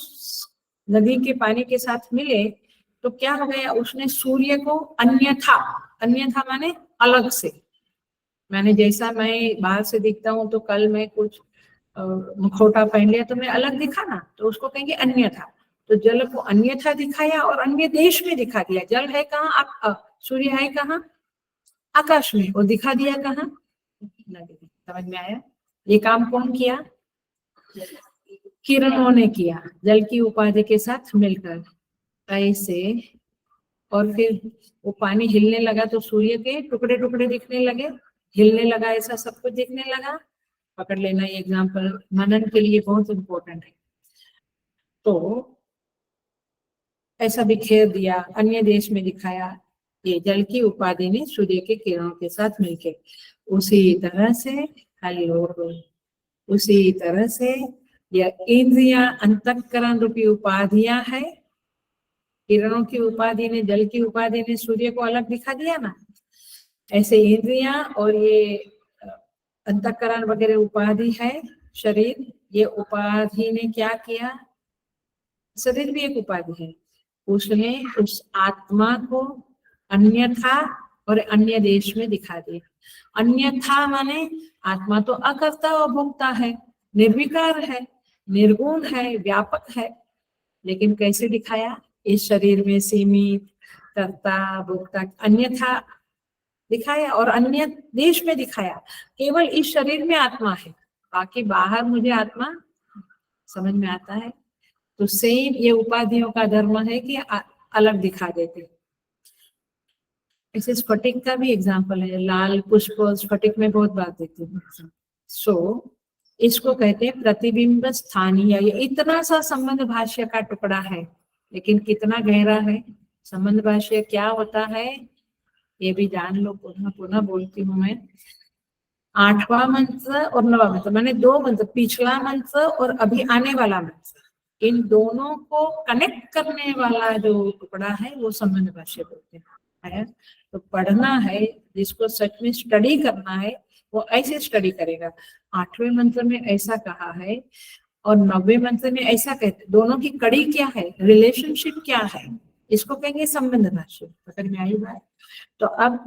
नदी के पानी के साथ मिले तो क्या हो गया, उसने सूर्य को अन्यथा माने अलग से, मैंने जैसा मैं बाहर से दिखता हूँ तो कल मैं कुछ मुखौटा पहन लिया तो मैं अलग दिखा ना, तो उसको कहेंगे अन्यथा। तो जल को अन्यथा दिखाया और अन्य देश में दिखा दिया। जल है कहाँ, सूर्य है कहाँ, आकाश में, और दिखा दिया कहाँ, नदी में। समझ में आया? ये काम कौन किया, किरणों ने किया, जल की उपाधि के साथ मिलकर ऐसे। और फिर वो पानी हिलने लगा तो सूर्य के टुकड़े टुकड़े दिखने लगे, हिलने लगा, ऐसा सब कुछ दिखने लगा। पकड़ लेना, ये एग्जाम्पल मनन के लिए बहुत इम्पोर्टेंट है। तो ऐसा बिखेर दिया, अन्य देश में दिखाया, ये जल की उपाधि ने सूर्य के किरणों के साथ मिलके। उसी तरह से यह इंद्रियां अंतःकरण रूपी उपाधियां है। किरणों की उपाधि ने, जल की उपाधि ने सूर्य को अलग दिखा दिया ना, ऐसे इंद्रियां और ये अंतःकरण वगैरह उपाधि है शरीर। ये उपाधि ने क्या किया, शरीर भी एक उपाधि है, उसने उस आत्मा को अन्यथा और अन्य देश में दिखा दिया। अन्यथा माने आत्मा तो अकर्ता और भोक्ता है, निर्विकार है, निर्गुण है, व्यापक है, लेकिन कैसे दिखाया, इस शरीर में सीमित कर्ता भोक्ता अन्यथा दिखाया और अन्य देश में दिखाया। केवल इस शरीर में आत्मा है, बाकी बाहर मुझे आत्मा समझ में आता है। तो सेम ये उपाधियों का धर्म है कि अलग दिखा देते। ऐसे स्फटिक का भी एग्जाम्पल है, लाल पुष्प स्फटिक में बहुत बात देती हूँ। सो इसको कहते हैं प्रतिबिंब स्थानीय। ये इतना सा संबंध भाष्य का टुकड़ा है, लेकिन कितना गहरा है। संबंध भाष्य क्या होता है ये भी जान लो, पुनः पुनः बोलती हूँ मैं। 8वां मंत्र और 9वां मंत्र, मैंने 2 मंत्र, पिछला मंत्र और अभी आने वाला मंत्र, इन दोनों को कनेक्ट करने वाला जो टुकड़ा है वो संबंध भाष्य बोलते हैं। तो पढ़ना है, जिसको सच में स्टडी करना है वो ऐसे स्टडी करेगा। 8वें मंत्र में ऐसा कहा है और 9वें मंत्र में ऐसा कहते, दोनों की कड़ी क्या है, रिलेशनशिप क्या है, इसको कहेंगे संबंध भाष्य। पकड़ में आई बात। तो अब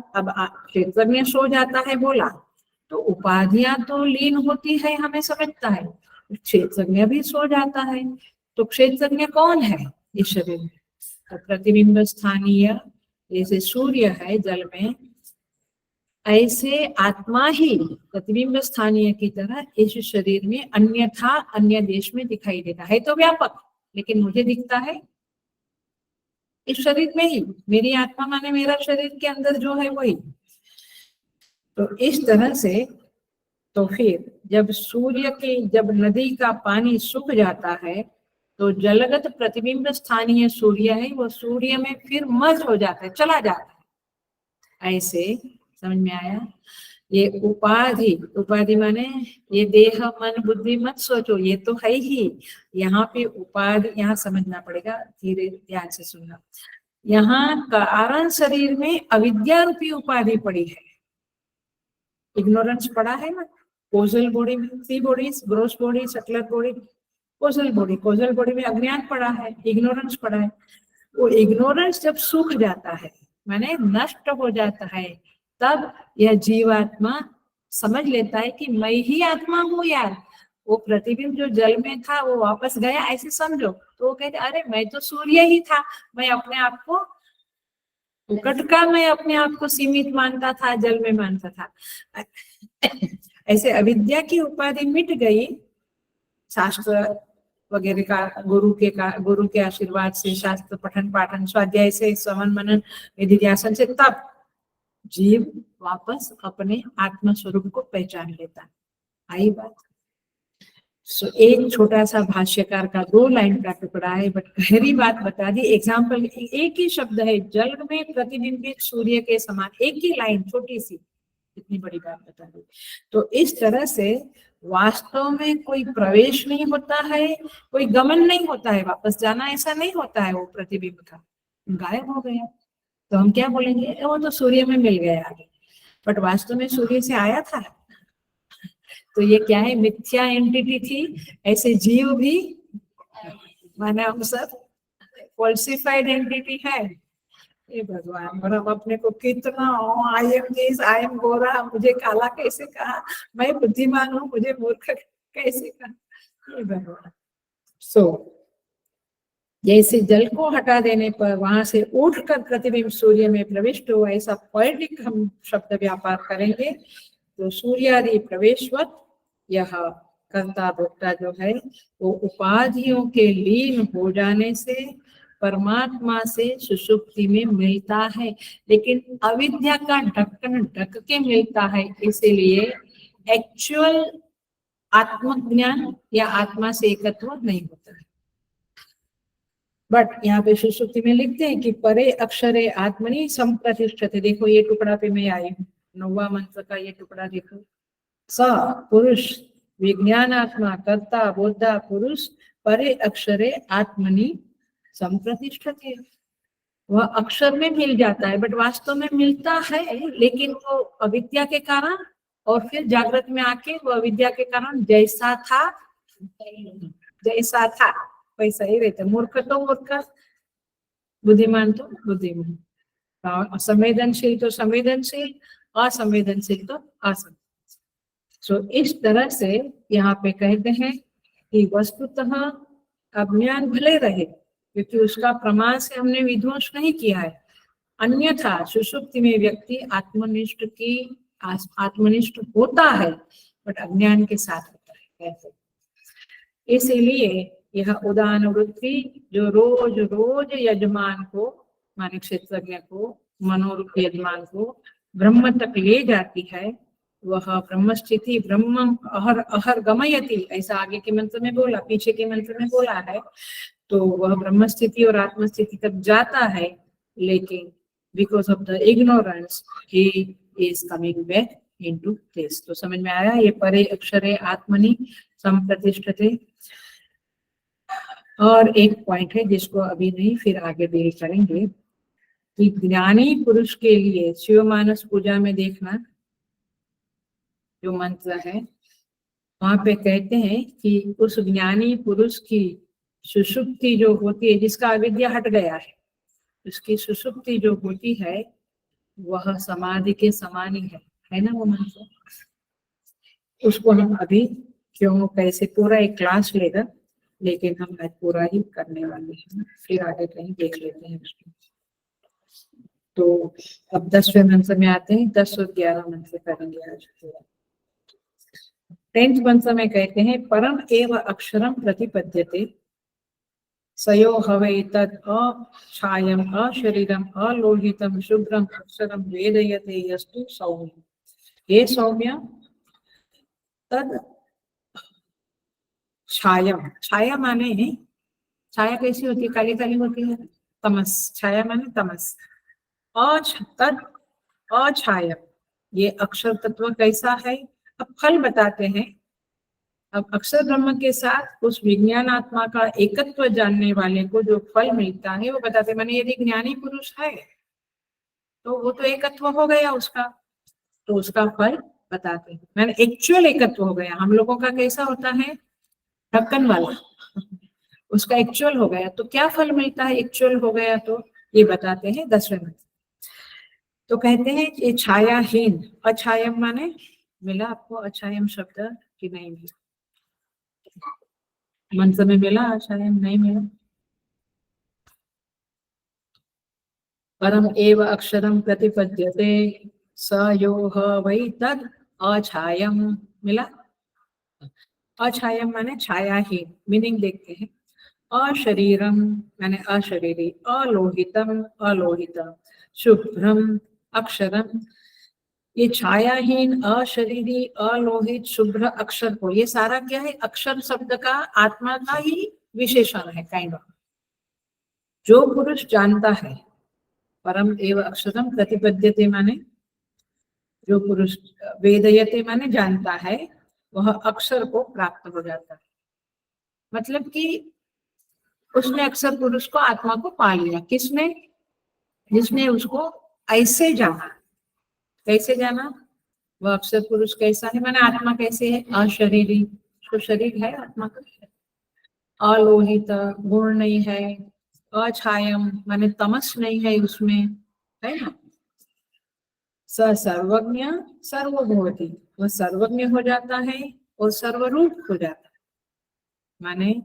क्षेत्रज्ञ सो जाता है बोला, तो उपाधियां तो लीन होती है, हमें समझता है, क्षेत्रज्ञ भी सो जाता है। तो क्षेत्रज्ञ कौन है इस शरीर में, तो प्रतिबिंब स्थानीय, जैसे सूर्य है जल में, ऐसे आत्मा ही प्रतिबिंब स्थानीय की तरह इस शरीर में अन्यथा अन्य देश में दिखाई देता है। तो व्यापक, लेकिन मुझे दिखता है इस शरीर में ही, मेरी आत्मा माने मेरा शरीर के अंदर जो है वही। तो इस तरह से, तो फिर जब नदी का पानी सूख जाता है तो जलगत प्रतिबिंब स्थानीय सूर्य है, वो सूर्य में फिर मर्ज हो जाता है, चला जाता है। ऐसे समझ में आया। ये उपाधि माने ये देह मन बुद्धि मत सोचो, ये तो है ही। यहाँ पे उपाधि, यहाँ समझना पड़ेगा, धीरे ध्यान से सुनना। यहाँ कारण शरीर में अविद्या रूपी उपाधि पड़ी है, इग्नोरेंस पड़ा है ना। कोजल बॉडी में 3 bodies, gross body, subtler body, causal body में अज्ञान पड़ा है, इग्नोरेंस पड़ा है। वो इग्नोरेंस जब सूख जाता है माने नष्ट हो जाता है, तब यह जीवात्मा समझ लेता है कि मैं ही आत्मा हूँ यार। वो प्रतिबिंब जो जल में था वो वापस गया, ऐसे समझो। तो वो कहते अरे मैं तो सूर्य ही था, मैं अपने आप को मैं अपने आप को सीमित मानता था, जल में मानता था। ऐसे अविद्या की उपाधि मिट गई, शास्त्र वगैरह का गुरु के आशीर्वाद से, शास्त्र पठन पाठन स्वाध्याय से, श्रवण मनन निधिध्यासन से, तब जीव वापस अपने आत्म स्वरूप को पहचान लेता। आई बात। सो एक छोटा सा भाष्यकार का 2 लाइन का टुकड़ा है, बट गहरी बात बता दी। एग्जाम्पल एक ही शब्द है, जल में प्रतिबिंबित सूर्य के समान, एक ही लाइन छोटी सी, इतनी बड़ी बात बता दी। तो इस तरह से वास्तव में कोई प्रवेश नहीं होता है, कोई गमन नहीं होता है, वापस जाना ऐसा नहीं होता है। वो प्रतिबिंब का गायब हो गया तो हम क्या बोलेंगे, वो तो सूर्य में मिल गया आगे, बट वास्तव में सूर्य से आया था। तो ये क्या है, मिथ्या एंटिटी थी। ऐसे जीव भी माने हम सब फॉल्सिफाइड एंटिटी है। ये भगवान, और हम अपने को कितना I am this, I am गोरा, मुझे काला कैसे कहा, मैं बुद्धिमान हूँ, मुझे मूर्ख कैसे कहा। ये भगवान। सो जैसे जल को हटा देने पर वहां से उठकर प्रतिबिंब सूर्य में प्रविष्ट हुआ, ऐसा पोएटिक हम शब्द व्यापार करेंगे। तो सूर्यादि प्रवेशवत यह कर्ता भोक्ता जो है वो उपाधियों के लीन हो जाने से परमात्मा से सुषुप्ति में मिलता है, लेकिन अविद्या का ढक्कन ढक के मिलता है। इसीलिए एक्चुअल आत्मज्ञान या आत्मा से एकत्व नहीं होता है। बट यहाँ पे सुषुप्ति में लिखते हैं कि परे अक्षरे आत्मनि संप्रतिष्ठते। देखो ये टुकड़ा पे मैं आई हूँ, 9वां मंत्र का ये टुकड़ा देखो। स पुरुष विज्ञानात्मा कर्ता बोधा पुरुष परे अक्षरे आत्मनि संप्रतिष्ठते। वह अक्षर में मिल जाता है, बट वास्तव में मिलता है, लेकिन वो अविद्या के कारण और फिर जागृत में आके वो अविद्या के कारण जैसा था वैसा ही रहता। मूर्ख तो मूर्ख, बुद्धिमान तो बुद्धिमान, संवेदनशील तो संवेदनशील, असंवेदनशील तो असंवेदनशील। तो इस तरह से यहाँ पे कहते हैं कि वस्तुतः अज्ञान भले रहे, क्योंकि उसका प्रमाण से हमने विध्वंस नहीं किया है। अन्यथा सुषुप्ति में व्यक्ति आत्मनिष्ठ होता है, बट अज्ञान के साथ होता है। कैसे? इसीलिए यह उदान वृत्ति जो रोज रोज यजमान को, माने क्षेत्रज्ञ को, मनोरूप यजमान को ब्रह्म तक ले जाती है, वह ब्रह्म स्थिति ब्रह्म अहर अहर गमयति, ऐसा आगे के मंत्र में बोला, पीछे के मंत्र में बोला है। तो वह ब्रह्म स्थिति और आत्म स्थिति तक जाता है, लेकिन because of the ignorance he is coming back into this. तो समझ में आया? ये परे अक्षरे आत्मनि संप्रतिष्ठते। और एक पॉइंट है जिसको अभी नहीं, फिर आगे डील करेंगे, कि ज्ञानी पुरुष के लिए शिव मानस पूजा में देखना जो मंत्र है, वहां पे कहते हैं कि उस ज्ञानी पुरुष की सुषुप्ति जो होती है, जिसका अविद्या हट गया है, उसकी सुषुप्ति जो होती है वह समाधि के समान ही है ना वो मंत्र। उसको हम अभी क्यों कैसे पूरा एक क्लास लेगा, लेकिन हम आज पूरा ही करने वाले हैं, फिर आगे कहीं देख लेते हैं उसको। तो अब 10वें मंत्र में आते हैं, 10 और 11 मंत्र करेंगे आज। 10th मंत्र में कहते हैं परम एव अक्षरम प्रतिपद्यते सयो हवै तद अछायम अशरीरम अलोहितम शुभ्रम अक्षरम वेदयते यस्तु सौम्य। हे सौम्य, तद छायम, छाया माने छाया कैसी होती है? काली काली होती है, तमस। छाया माने तमस। तद अछायम, ये अक्षर तत्व कैसा है? अब फल बताते हैं। अब अक्षर ब्रह्म के साथ उस विज्ञान आत्मा का एकत्व जानने वाले को जो फल मिलता है वो बताते हैं। माने यदि ज्ञानी पुरुष है तो वो तो एकत्व हो गया उसका, तो उसका फल बताते हैं। मैंने एक्चुअल एकत्व हो गया। हम लोगों का कैसा होता है? ढक्कन वाला, उसका एक्चुअल हो गया तो क्या फल मिलता है एक्चुअल हो गया, तो ये बताते हैं 10वें में। तो कहते हैं कि छायाहीन, अछायम माने, मिला आपको अछायम शब्द कि नहीं मिला? मंत्र में मिला अछायम? नहीं मिला। परम एव अक्षरम प्रतिपद्यते स यो वै तद अछायम, मिला? अछायम माने छायाहीन, मीनिंग देखते हैं। अशरीरम माने अशरीरी, अलोहितम अलोहितम, शुभ्रम अक्षरम। ये छायाहीन, अशरीरी, अलोहित, शुभ्र अक्षर को, ये सारा क्या है? अक्षर शब्द का आत्मा का ही विशेषण है, काइंड ऑफ। जो पुरुष जानता है, परम एव अक्षरम प्रतिपद्यते माने जो पुरुष, वेदयते माने जानता है, वह अक्षर को प्राप्त हो जाता है। मतलब कि उसने अक्षर पुरुष को, आत्मा को पा लिया। किसने? जिसने उसको ऐसे जाना। कैसे जाना? वह अक्षर पुरुष कैसा है, माने आत्मा कैसे है? अशरीरी, तो शरीर है आत्मा का, अलोहित, गुण नहीं है, अछायम माने तमस नहीं है उसमें, है ना? सर्वज्ञ सर्वभूति, वह सर्वज्ञ हो जाता है और सर्वरूप हो जाता है। माने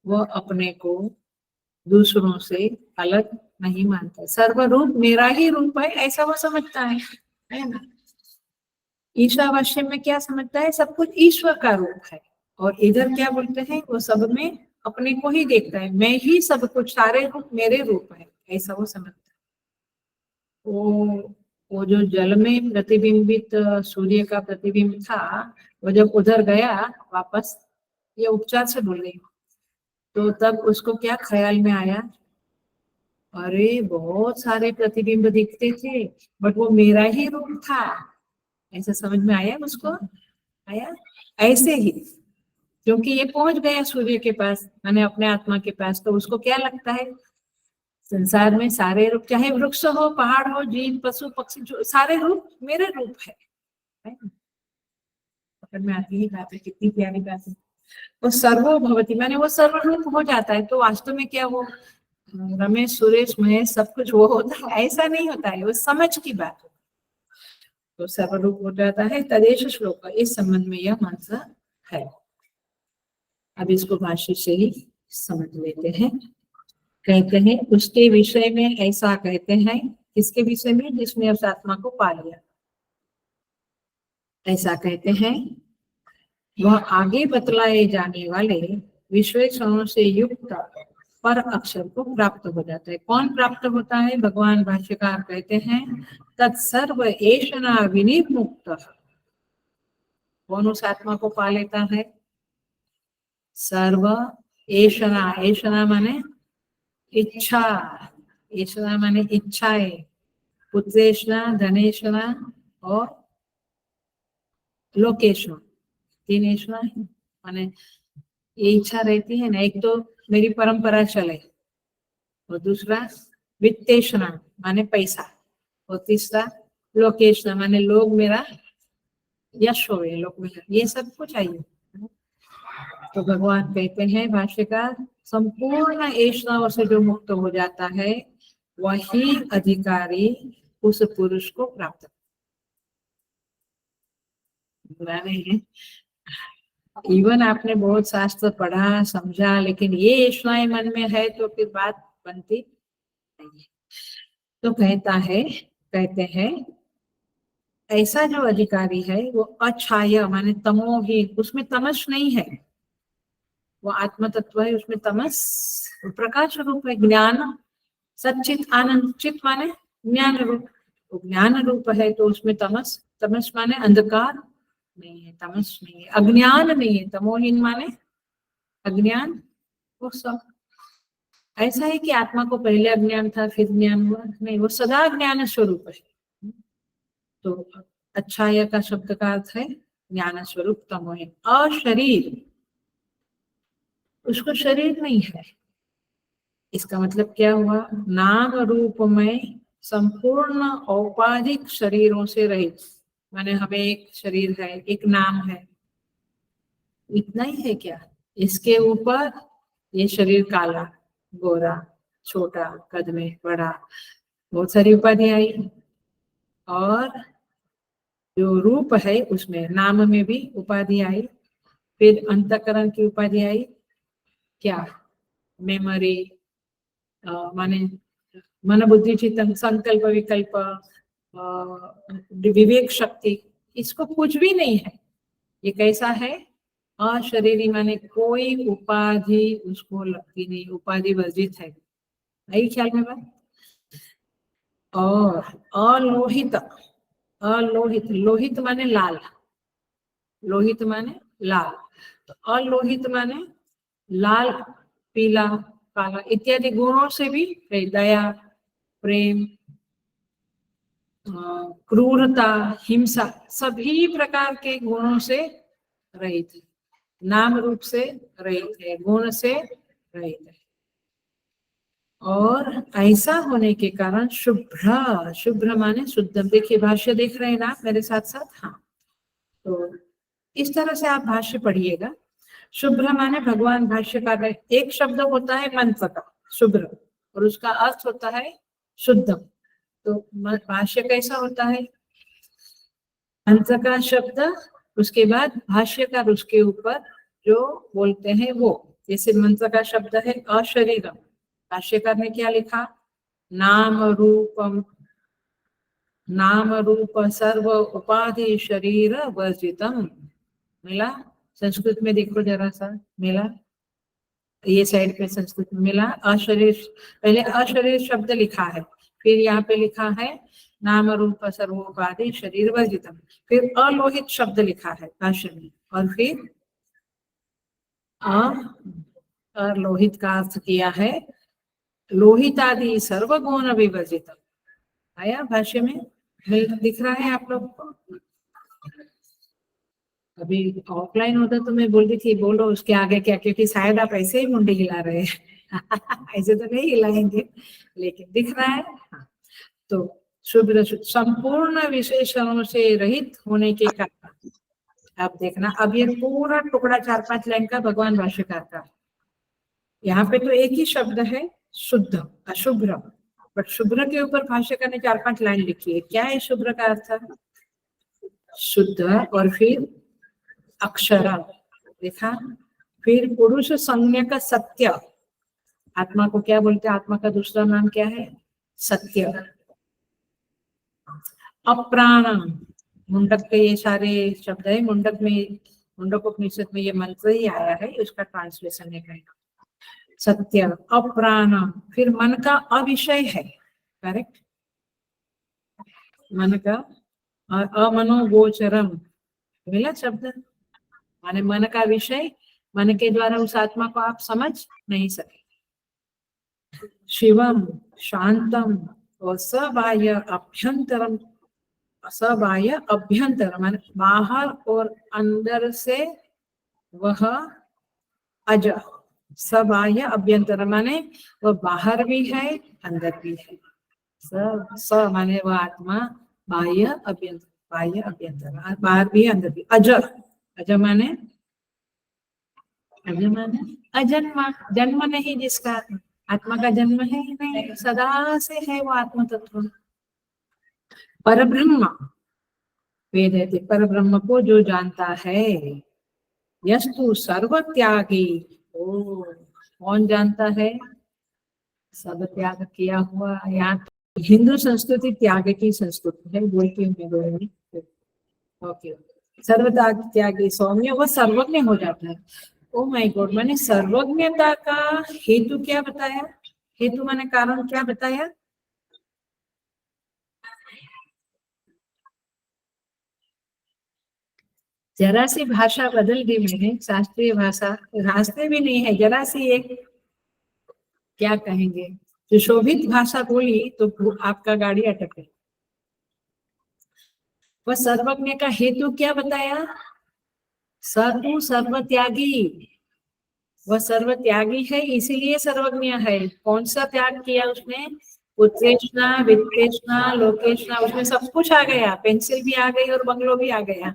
वह अपने को दूसरों से अलग नहीं मानता। सर्वरूप मेरा ही रूप है, ऐसा वो समझता है ना? ईशावास्य में क्या समझता है? सब कुछ ईश्वर का रूप है। और इधर क्या बोलते हैं? वो सब में अपने को ही देखता है, मैं ही सब कुछ, सारे रूप मेरे रूप है, ऐसा वो समझता है। वो जो जल में प्रतिबिंबित सूर्य का प्रतिबिंब था, वो जब उधर गया वापस, ये उपचार से बोल रही हूँ, तो तब उसको क्या ख्याल में आया? अरे बहुत सारे प्रतिबिंब दिखते थे, बट वो मेरा ही रूप था, ऐसा समझ में आया उसको? आया? ऐसे ही क्योंकि ये पहुंच गया सूर्य के पास, मैंने अपने आत्मा के पास, तो उसको क्या लगता है? संसार में सारे रूप, चाहे वृक्ष हो, पहाड़ हो, जीव, पशु, पक्षी, जो सारे रूप मेरे रूप है। पकड़ में आती है बात है, कितनी प्यारी बात है। वो सर्वो भवती माने वो सर्वरूप हो जाता है। तो वास्तव में क्या वो रमेश सुरेश महेश सब कुछ वो होता है? ऐसा नहीं होता है, वो समझ की बात है। तो सर्वरूप हो जाता है। तदेश श्लोक, इस संबंध में यह मंत्र है। अब इसको भाष्य से ही समझ लेते हैं। कहते हैं उसके विषय में ऐसा कहते हैं, किसके विषय में? जिसने उस आत्मा को पा लिया। ऐसा कहते हैं वह आगे बतलाए जाने वाले विश्लेषणों से युक्त पर अक्षर को प्राप्त हो जाता है। कौन प्राप्त होता है? भगवान भाष्यकार कहते हैं तत्सर्व एषणा विनिर्मुक्त। कौन उस आत्मा को पा लेता है? सर्व एषणा, एषणा माने इच्छा, एषणा माने इच्छाएं, पुत्रेषणा, धनेषणा और लोकेशना, तीन एषणा है। माने ये इच्छा रहती है ना, एक तो मेरी परंपरा चले, और दूसरा वित्तेषणा माने पैसा, और तीसरा लोकेशना माने लोग मेरा यश होवे, लोग मेरा, ये सब कुछ चाहिए। तो भगवान कहते हैं भाष्यकार संपूर्ण ऐषणाओं से जो मुक्त हो जाता है वही अधिकारी उस पुरुष को प्राप्त नहीं है। इवन आपने बहुत शास्त्र पढ़ा समझा, लेकिन ये ऐषणाएं मन में है तो फिर बात बनती नहीं है। तो कहते हैं ऐसा जो अधिकारी है वो अछाय माने तमोहीन, उसमें तमस नहीं है। वो आत्म तत्व है, उसमें तमस प्रकाश रूप है, ज्ञान सच्चित आनंद, चित माने ज्ञान रूप, तो ज्ञान रूप है। तो उसमें तमस, तमस माने अंधकार नहीं है, तमस नहीं है, अज्ञान नहीं है। तमोहीन माने अज्ञान। वो सब ऐसा है कि आत्मा को पहले अज्ञान था फिर ज्ञान हुआ नहीं, वो सदा ज्ञान स्वरूप है। तो अच्छाया का शब्द का अर्थ है ज्ञान स्वरूप तमोहीन। अशरीर, उसको शरीर नहीं है। इसका मतलब क्या हुआ? नाम रूप में संपूर्ण औपाधिक शरीरों से रहित, माने हमें एक शरीर है, एक नाम है, इतना ही है क्या? इसके ऊपर ये शरीर काला, गोरा, छोटा, कद में बड़ा, बहुत सारी उपाधि आई। और जो रूप है उसमें नाम में भी उपाधि आई। फिर अंतकरण की उपाधि आई, क्या? मेमोरी, माने मन बुद्धि चित्तन, संकल्प विकल्प, विवेक शक्ति, इसको कुछ भी नहीं है। ये कैसा है? अशरीरी माने कोई उपाधि उसको लगती नहीं, उपाधि वर्जित है। आई ख्याल में बात? और अलोहित, अलोहित, लोहित माने लाल, लोहित माने लाल, तो अलोहित माने लाल, पीला, काला इत्यादि गुणों से भी, दया, प्रेम, क्रूरता, हिंसा, सभी प्रकार के गुणों से रहित है, नाम रूप से रहित है, गुण से रहित है। और ऐसा होने के कारण शुभ्र, शुभ्र माने शुद्ध। देखिए भाष्य देख रहे हैं ना मेरे साथ साथ? हाँ, तो इस तरह से आप भाष्य पढ़िएगा। शुभ्र माने भगवान भाष्यकार में एक शब्द होता है मंत्र का शुभ्र, और उसका अर्थ होता है शुद्धम। तो भाष्य कैसा होता है? मंत्र का शब्द, उसके बाद भाष्यकार उसके ऊपर जो बोलते हैं वो। जैसे मंत्र का शब्द है अशरीरम, भाष्यकार ने क्या लिखा? नाम रूपम, नाम रूप सर्व उपाधि शरीर वर्जितम। मिला? संस्कृत में देखो जरा सा, मिला? ये साइड पे संस्कृत में मिला अशरीर, पहले अशरीर शब्द लिखा है, फिर यहाँ पे लिखा है नाम रूप सर्वोपाधि शरीर वर्जितम, फिर अलोहित शब्द लिखा है भाष्य में, और फिर अलोहित का अर्थ किया है लोहित आदि सर्वगुण विवर्जितम। आया भाष्य में? दिख रहा है आप लोग को? अभी ऑफलाइन होता तो मैं बोल रही थी बोलो उसके आगे क्या, क्योंकि शायद आप ऐसे ही मुंडी हिला रहे हैं ऐसे तो नहीं हिलाएंगे, लेकिन दिख रहा है। हाँ। तो शुभ्र संपूर्ण विशेषणों से रहित होने के कारण आप देखना, अब ये पूरा टुकड़ा 4-5 लाइन का भगवान भाष्यकार का, यहाँ पे तो एक ही शब्द है शुद्ध अशुभ्र, बट शुभ्र के ऊपर भाष्यकार ने 4-5 लाइन लिखी है। क्या है शुभ्र का अर्थ? शुद्ध, और फिर अक्षर देखा, फिर पुरुष संज्ञा का सत्य, आत्मा को क्या बोलते हैं? आत्मा का दूसरा नाम क्या है? सत्य। अप्राण, मुंडक के ये सारे शब्द है, मुंडक में, मुंडकोपनिषद में ये मंत्र ही आया है, उसका ट्रांसलेशन है सत्य अप्राण। फिर मन का अविषय है, करेक्ट, मन का अमनोगोचरम, मिला शब्द, माने मन का विषय, मन के द्वारा उस आत्मा को आप समझ नहीं सके। शिवम शांतम और सबाह्य अभ्यंतरम, सबाह्य अभ्यंतर माने बाहर और अंदर से वह अज, सबाह्य अभ्यंतर माने वह बाहर भी है अंदर भी है। स माने वह आत्मा, बाह्य अभ्यंतर, बाह्य अभ्यंतर, बाहर भी अंदर भी। अज, अज माने, अज माने अजन्मा, जन्म नहीं जिसका, आत्मा का जन्म है ही नहीं, सदा से है वो आत्म तत्व। परब्रह्म, वेद है, पर ब्रह्म को जो जानता है, यस्तु सर्व त्यागी, ओ कौन जानता है? सब त्याग किया हुआ। यहाँ हिंदू संस्कृति त्याग की संस्कृति है, बोलती हूँ मैं 2 मिनट। ओके, सर्व त्यागी सौम्य, वह सर्वज्ञ हो जाता है। ओ माय गॉड, मैंने सर्वज्ञता का हेतु क्या बताया? हेतु माने कारण क्या बताया? जरा सी भाषा बदल दी मैंने, शास्त्रीय भाषा, रास्ते भी नहीं है, जरा सी एक, क्या कहेंगे, सुशोभित भाषा बोली तो आपका गाड़ी अटक गई। वह सर्वज्ञ का हेतु क्या बताया? सर्व सर्वत्यागी, वह सर्व त्यागी है, इसीलिए सर्वज्ञ है। कौन सा त्याग किया उसने? उत्तेजना, वित्तेषणा, लोकेशना, उसमें सब कुछ आ गया, पेंसिल भी आ गई और बंगलो भी आ गया।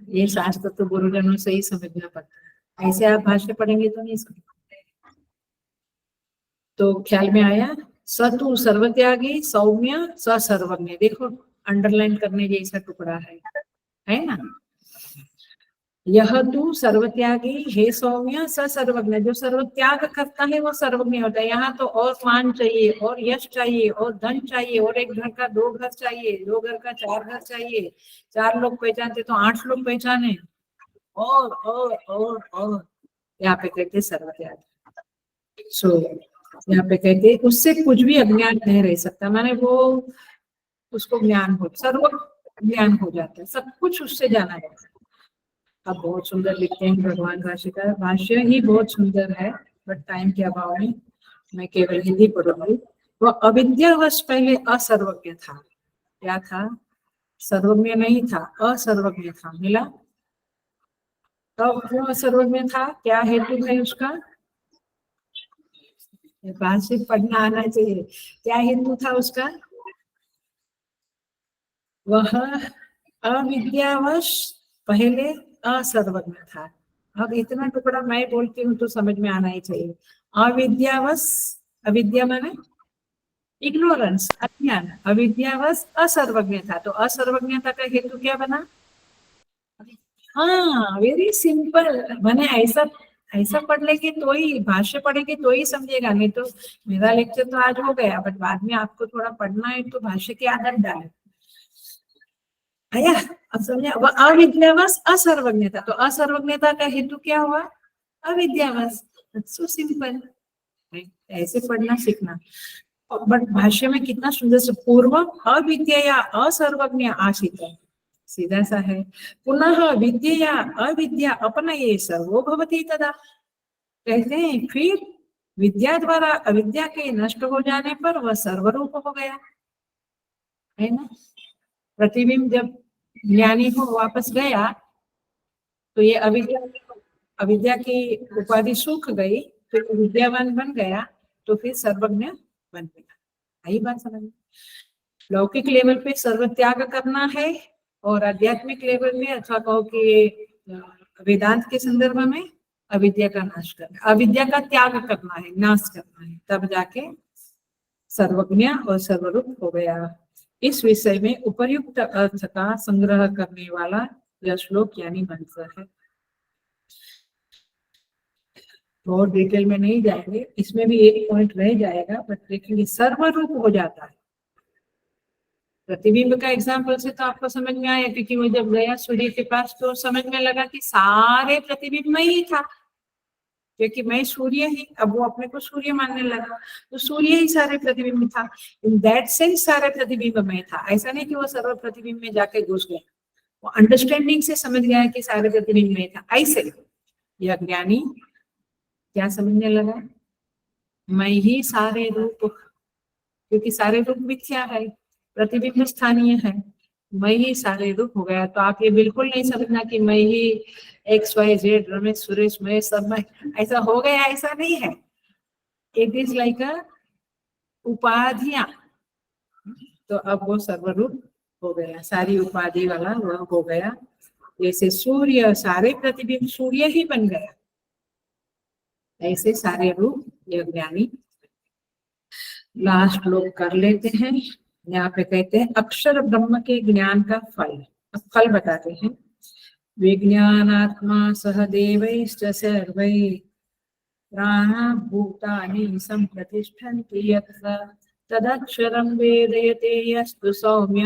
ये शास्त्र तो गुरुजनों से ही समझना पड़ता है, ऐसे आप भाष्य पढ़ेंगे तो नहीं समझ। तो ख्याल में आया? सतु सर्वत्यागी, सौम्य, स सर्वज्ञ, देखो अंडरलाइन करने जैसा टुकड़ा है ना। यह तू सर्वत्यागी हे सौम्य स सर्वज्ञ, जो सर्व त्याग करता है वो सर्वज्ञ होता है। यहाँ तो और मान चाहिए, और यश चाहिए, और धन चाहिए, और एक घर का 2 घर चाहिए, 2 घर का 4 घर चाहिए, 4 लोग पहचानते तो 8 लोग पहचाने, और यहाँ पे कहते सर्वत्याग। सो यहाँ पे कहते उससे कुछ भी अज्ञात नहीं रह सकता, माने वो उसको ज्ञान हो, सर्व ज्ञान हो जाता है, सब कुछ उससे जाना जाता है। अब बहुत सुंदर लिखते हैं भगवान भाष्यकार, भाष्य ही बहुत सुंदर है, बट टाइम के अभाव में मैं केवल हिंदी पढ़ूंगी। वो अविद्यावश पहले असर्वज्ञ था। क्या था? सर्वज्ञ नहीं था, असर्वज्ञ था। मिला? तो क्यों असर्वज्ञ था? क्या हेतु है उसका? भाष्य पढ़ना आना चाहिए। क्या हेतु था उसका? वह अविद्यावश पहले असर्वज्ञ था। अब इतना टुकड़ा मैं बोलती हूँ तो समझ में आना ही चाहिए। अविद्यावश, अविद्या माने इग्नोरेंस, अज्ञान, अविद्यावश असर्वज्ञ था। तो असर्वज्ञता का हेतु क्या बना? हाँ, वेरी सिंपल। मैंने ऐसा ऐसा पढ़ लेंगे तो ही, भाष्य पढ़ेंगे तो ही समझेगा, नहीं तो मेरा लेक्चर तो आज हो गया, बट बाद में आपको थोड़ा पढ़ना है तो भाष्य की आदत डाले। आया? अब समझा? वह अविद्यावश असर्वज्ञता, तो असर्वज्ञता का हेतु क्या हुआ? अविद्यावश। सो सिंपल, ऐसे पढ़ना सीखना। बट भाष्य में कितना सुंदर से, पूर्व अविद्या असर्वज्ञ आशित, सीधा सा है। पुनः विद्या अविद्या अपनये सर्वो भवति तदा, कहते हैं फिर विद्या द्वारा अविद्या के नष्ट हो जाने पर वह सर्वरूप हो गया, है ना। प्रतिबिंब जब ज्ञानी को वापस गया तो ये अविद्या की उपाधि सूख गई, तो विद्यावान बन गया, तो फिर सर्वज्ञ बन गया। यही बात समझ। लौकिक लेवल पे सर्व त्याग करना है और आध्यात्मिक लेवल में अथवा कहो कि वेदांत के संदर्भ में अविद्या का नाश करना, अविद्या का त्याग करना है, नाश करना है, तब जाके सर्वज्ञ और सर्वरूप हो गया। इस विषय में उपर्युक्त अर्थ का संग्रह करने वाला यह श्लोक यानी मंत्र है। और डिटेल में नहीं जाएंगे, इसमें भी एक पॉइंट रह जाएगा, बट देखेंगे सर्वरूप हो जाता है। प्रतिबिंब का एग्जाम्पल से तो आपको समझ में आया, क्योंकि वो जब गया सूर्य के पास तो समझ में लगा कि सारे प्रतिबिंब में ही था, क्योंकि मैं सूर्य ही, अब वो अपने को सूर्य मानने लगा, तो सूर्य ही सारे प्रतिबिंब था। इन दैट सेंस सारे प्रतिबिंब में था, ऐसा नहीं कि वो सर्व प्रतिबिंब में जाके घुस गया, वो अंडरस्टैंडिंग से समझ गया कि सारे प्रतिबिंब में था। ऐसे यह ज्ञानी क्या समझने लगा, मैं ही सारे रूप, क्योंकि सारे रूप मिथ्या है, प्रतिबिंब स्थानीय है, मैं ही सारे रूप हो गया। तो आप ये बिल्कुल नहीं समझना कि मैं ही X Y Z Ramesh Suresh मैं सब मैं ऐसा हो गया, ऐसा नहीं है। इट इज लाइक अ उपाधियां, तो अब वो सर्वरूप हो गया, सारी उपाधि वाला वह हो गया। जैसे सूर्य सारे प्रतिबिंब सूर्य ही बन गया, ऐसे सारे रूप यह ज्ञानी। लास्ट लोग कर लेते हैं। यहाँ पे कहते हैं अक्षर ब्रह्म के ज्ञान का फल, अब फल बताते हैं। विज्ञानात्मा सह देवैश्च सर्वै प्राणभूतानि सम्प्रतिष्ठन्ति यत्र तदक्षरं वेदयते यस्तु सौम्य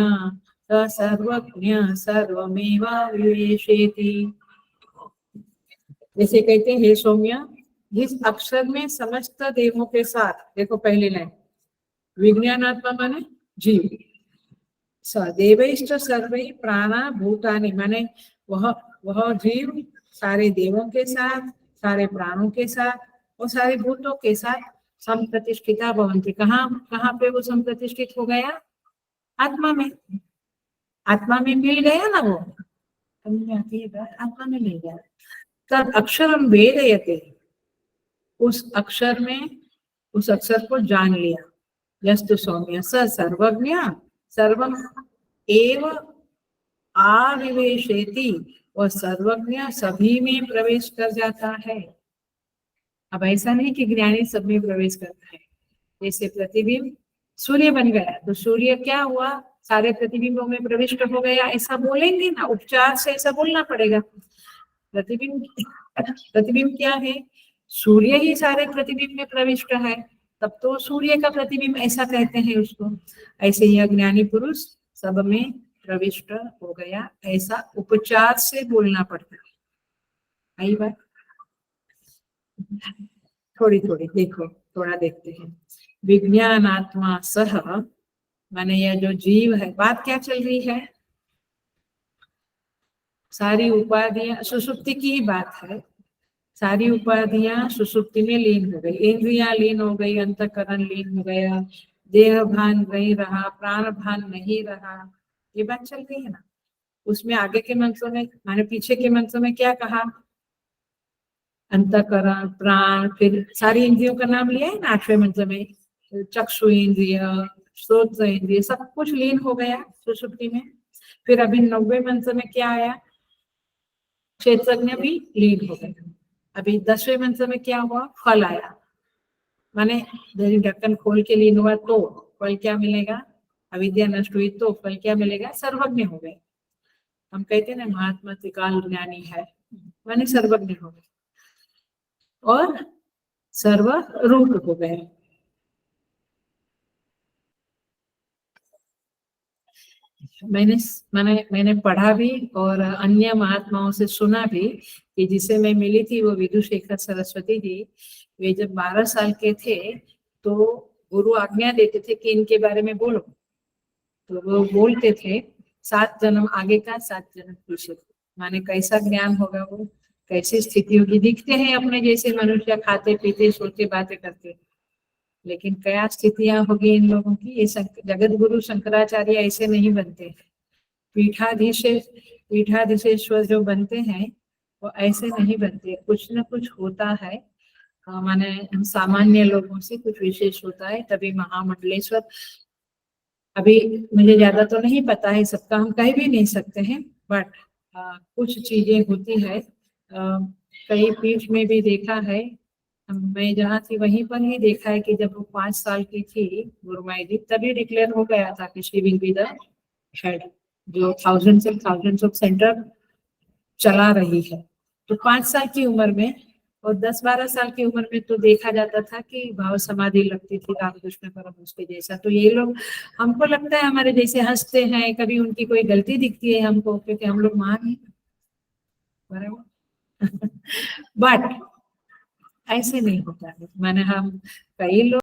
स सर्वज्ञ सर्वमेवाविवेशेति। जैसे कहते हैं हे सौम्य, जिस अक्षर में समस्त देवों के साथ, देखो पहली लाइन, विज्ञानात्मा माने जीव, देवैश्च सर्वै प्राणा भूतानि माने वह जीव सारे देवों के साथ, सारे प्राणों के साथ और सारे भूतों के साथ संप्रतिष्ठिता भवन्ति। कहाँ कहाँ पे वो संप्रतिष्ठित हो गया, आत्मा में, आत्मा में मिल गया ना, वो समझ में आती है बात, आत्मा में मिल गया। तब अक्षरम वेदयते, उस अक्षर में उस अक्षर को जान लिया। यस्तु सौम्य स सर्वज्ञ सर्वम एव आविवेशेति, वह सर्वज्ञ सभी में प्रवेश कर जाता है। अब ऐसा नहीं कि ज्ञानी सब में प्रवेश करता है। जैसे प्रतिबिंब सूर्य बन गया, तो सूर्य क्या हुआ, सारे प्रतिबिंबों में प्रविष्ट हो गया, ऐसा बोलेंगे ना, उपचार से ऐसा बोलना पड़ेगा। प्रतिबिंब क्या है, सूर्य ही सारे प्रतिबिंब में प्रविष्ट है, तब तो सूर्य का प्रतिबिंब ऐसा कहते हैं उसको। ऐसे यह ज्ञानी पुरुष सब में प्रविष्ट हो गया, ऐसा उपचार से बोलना पड़ता है। आई बात थोड़ी थोड़ी देखो, थोड़ा देखते हैं। विज्ञान आत्मा सह माने यह जो जीव है, बात क्या चल रही है, सारी उपाधियां सुसुप्ति की ही बात है, सारी उपाधियां सुसुप्ति में लीन हो गई, इंद्रियां लीन हो गई, अंतःकरण लीन हो गया, देह भान नहीं रहा, प्राण भान नहीं रहा, ये बात चल रही है ना। उसमें आगे के मंत्रों में माने पीछे के मंत्रों में क्या कहा, अंतःकरण प्राण, फिर सारी इंद्रियों का नाम लिया है ना 8वें मंत्र में, चक्षु इंद्रिय श्रोत्र इंद्रिय सब कुछ लीन हो गया सुसुप्ति में। फिर अभी 90वें मंत्र में क्या आया, क्षेत्रज्ञ भी लीन हो गया। अभी 10वें मंत्र में क्या हुआ, फल आया, माने ढक्कन खोल के लीन हुआ तो फल क्या मिलेगा, अविद्या नष्ट हुई तो फल क्या मिलेगा, सर्वज्ञ हो गए। हम कहते हैं ना महात्मा त्रिकाल ज्ञानी है, माने सर्वज्ञ हो गए और सर्वरूप हो गए। मैंने पढ़ा भी और अन्य महात्माओं से सुना भी कि जिसे मैं मिली थी वो विदुशेखर सरस्वती जी, वे जब 12 साल के थे तो गुरु आज्ञा देते थे कि इनके बारे में बोलो, तो वो बोलते थे 7 जन्म आगे का 7 जन्म पीछे, माने कैसा ज्ञान होगा, वो कैसी स्थिति होगी। दिखते हैं अपने जैसे मनुष्य, खाते पीते सोते बातें करते, लेकिन क्या स्थितियां होगी इन लोगों की। ये जगत गुरु शंकराचार्य ऐसे नहीं बनते, पीठाधीशेश्वर जो बनते हैं वो ऐसे नहीं बनते, कुछ न कुछ होता है, माने सामान्य लोगों से कुछ विशेष होता है, तभी महामंडलेश्वर अभी मुझे ज्यादा तो नहीं पता है सबका, हम कह भी नहीं सकते हैं, बट कुछ चीजें होती है। कई पीठ में भी देखा है, मैं जहाँ थी वहीं पर ही देखा है कि जब वो 5 साल की थी गुरुमाई जी, तभी डिक्लेयर हो गया था कि she will be the head, जो थाउजेंड्स ऑफ सेंटर चला रही है। तो 5 साल की उम्र में और 10-12 साल की उम्र में तो देखा जाता था कि भाव समाधि लगती थी रामकृष्ण परमहंस के जैसा। तो ये लोग, हमको लगता है हमारे जैसे हंसते हैं, कभी उनकी कोई गलती दिखती है हमको, क्योंकि हम लोग महान हैं, बराबर। बट ऐसे नहीं होता है, माने हम कई लोग,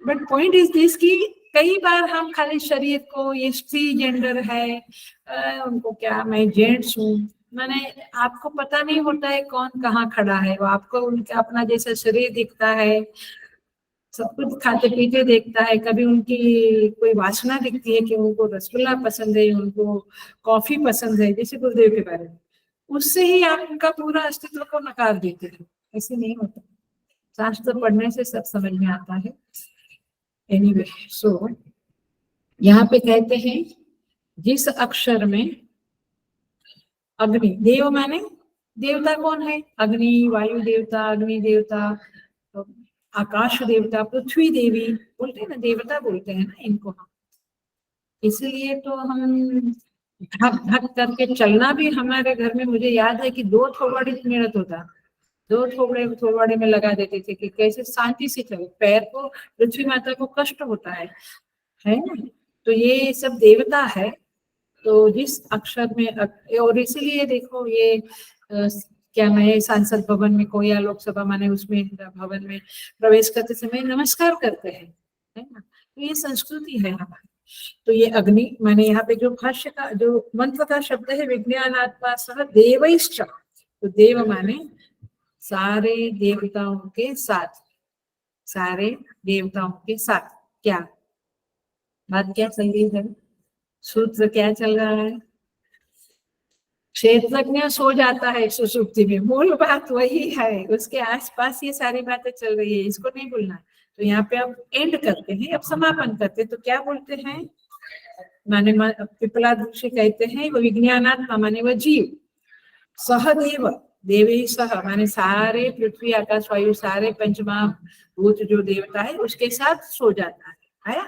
बट पॉइंट इज दिस कि कई बार हम खाली शरीर को, ये स्त्री जेंडर है, उनको क्या, मैं जेंट्स हूँ, माने आपको पता नहीं होता है कौन कहाँ खड़ा है। वो आपको उनका अपना जैसा शरीर दिखता है, सब कुछ खाते पीते देखता है, कभी उनकी कोई वासना दिखती है कि उनको रसगुल्ला पसंद है, उनको कॉफी पसंद है, जैसे गुरुदेव के बारे में, उससे ही आप उनका पूरा अस्तित्व को नकार देते हैं। ऐसे नहीं होता, शास्त्र पढ़ने से सब समझ में आता है। एनीवे, सो यहाँ पे कहते हैं जिस अक्षर में अग्नि, देव माने देवता कौन है, अग्नि, वायु देवता, अग्नि देवता, आकाश देवता, पृथ्वी देवी, बोलते हैं ना, देवता बोलते हैं ना इनको हम। इसलिए तो हम ढक ढक करके चलना भी, हमारे घर में मुझे याद है कि 2 थोबड़ी मिनट होता, 2 थोबड़े में लगा देते थे कि कैसे शांति से चले, पैर को, पृथ्वी माता को कष्ट होता है ना। तो ये सब देवता है। तो जिस अक्षर में और इसीलिए देखो ये क्या, मैं सांसद भवन में, कोया लोकसभा माने उसमें भवन में प्रवेश करते समय नमस्कार करते हैं, है ना। तो ये संस्कृति है हमारी। तो ये अग्नि माने, यहाँ पे जो भाष्य का जो मंत्र का शब्द है, विज्ञानात्मा सह देवैश्च, तो देव माने सारे देवताओं के साथ, सारे देवताओं के साथ। क्या बात, क्या सही है, सूत्र क्या चल रहा है, क्षेत्रज्ञ सो जाता है सुसुप्ति में, मूल बात वही है, उसके आसपास ये सारी बातें चल रही है, इसको नहीं भूलना। तो यहाँ पे अब एंड करते हैं, अब समापन करते हैं। तो क्या बोलते हैं, माने पिपलाद ऋषि कहते हैं वो विज्ञानात्मा माने वो जीव, सहदेव, देवी सह माने सारे पृथ्वी आकाश वायु सारे पंचमहाभूत जो देवता है उसके साथ सो जाता है,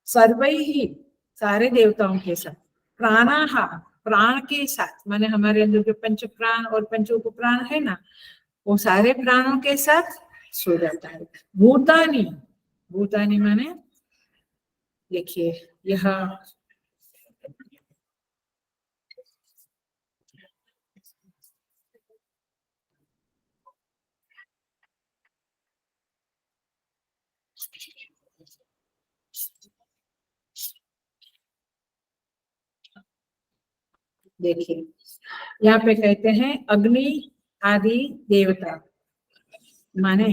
सर्वै ही, सारे देवताओं के साथ, प्राणाहा, प्राण के साथ, माने हमारे अंदर जो पंच प्राण और पंच उप प्राण है ना, वो सारे प्राणों के साथ सो जाता है। भूतानी, भूतानी माने देखिए यह देखिए, यहाँ पे कहते हैं अग्नि आदि देवता, माने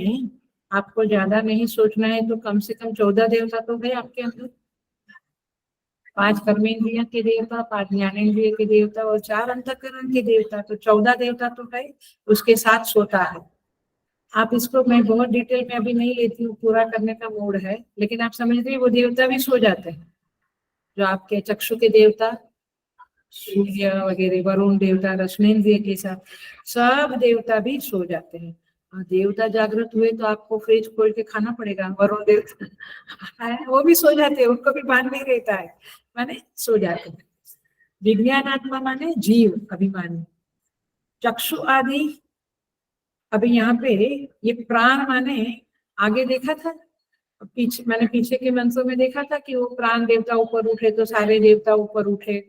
आपको ज्यादा नहीं सोचना है तो कम से कम 14 देवता तो है आपके अंदर, 5 कर्मेंद्रिय के देवता, 5 ज्ञानेन्द्रिय के देवता और 4 अंतःकरण के देवता, तो 14 देवता तो है, उसके साथ सोता है। आप इसको, मैं बहुत डिटेल में अभी नहीं लेती हूँ, पूरा करने का मूड है, लेकिन आप समझ रही, वो देवता भी सो जाते हैं, जो आपके चक्षु के देवता सूर्य वगैरह, वरुण देवता, रश्मेंद्रिय के साथ सब देवता भी सो जाते हैं। देवता जागृत हुए तो आपको फ्रिज खोल के खाना पड़ेगा, वरुण देवता है वो भी सो जाते हैं, उनको भी भान नहीं रहता है, माने सो जाते हैं। विज्ञानात्मा माने जीव अभिमानी, चक्षु आदि, अभी यहाँ पे ये प्राण माने, आगे देखा था पीछे, मैंने पीछे के मंत्रों में देखा था कि वो प्राण देवता ऊपर उठे तो सारे देवता ऊपर उठे।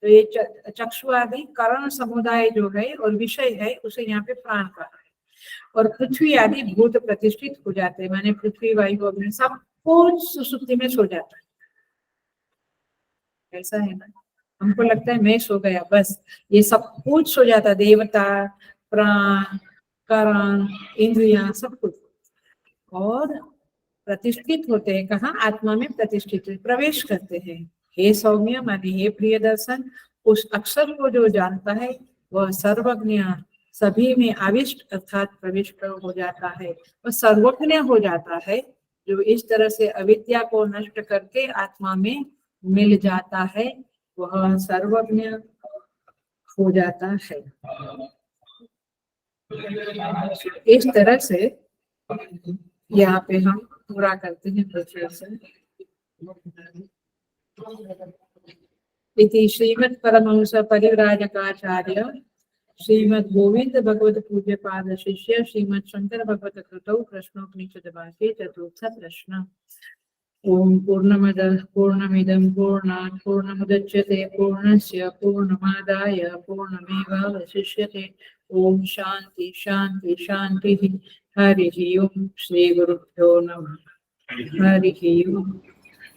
तो ये चक्षु आदि करण समुदाय जो है और विषय है उसे यहाँ पे प्राण कहा है। और पृथ्वी आदि भूत प्रतिष्ठित हो जाते हैं, माने पृथ्वी वायु अग्नि सब कुछ सुसुप्ति में सो जाता है। ऐसा है ना, हमको लगता है मैं सो गया बस, ये सब कुछ सो जाता, देवता, प्राण, करण, इंद्रिया सब कुछ, और प्रतिष्ठित होते हैं, कहाँ, आत्मा में प्रतिष्ठित प्रवेश करते हैं। हे सौम्य माने हे प्रिय दर्शन, उस अक्षर को जो जानता है वह सर्वज्ञ, सभी में आविष्ट अर्थात प्रविष्ट हो जाता है, वह सर्वज्ञ हो जाता है। जो इस तरह से अविद्या को नष्ट करके आत्मा में मिल जाता है वह सर्वज्ञ हो जाता है। इस तरह से यहाँ पे हम पूरा करते हैं प्रोफेसर। इति श्रीमद् परमहंस परिव्राजकाचार्य श्रीमद् गोविंद भगवत पूज्य पाद शिष्य श्रीमद् शंकर भगवत कृतौ प्रश्नोपनिषद वाक्ये चतुर्थ प्रश्न। ओम पूर्णमदः पूर्णमिदं पूर्णात् पूर्णमुदच्यते पूर्णस्य पूर्णमादाय पूर्णमेवावशिष्यते। ओम शांति शांति शांति। हरि ओम। श्री गुरुभ्यो नमः। हरि ओम।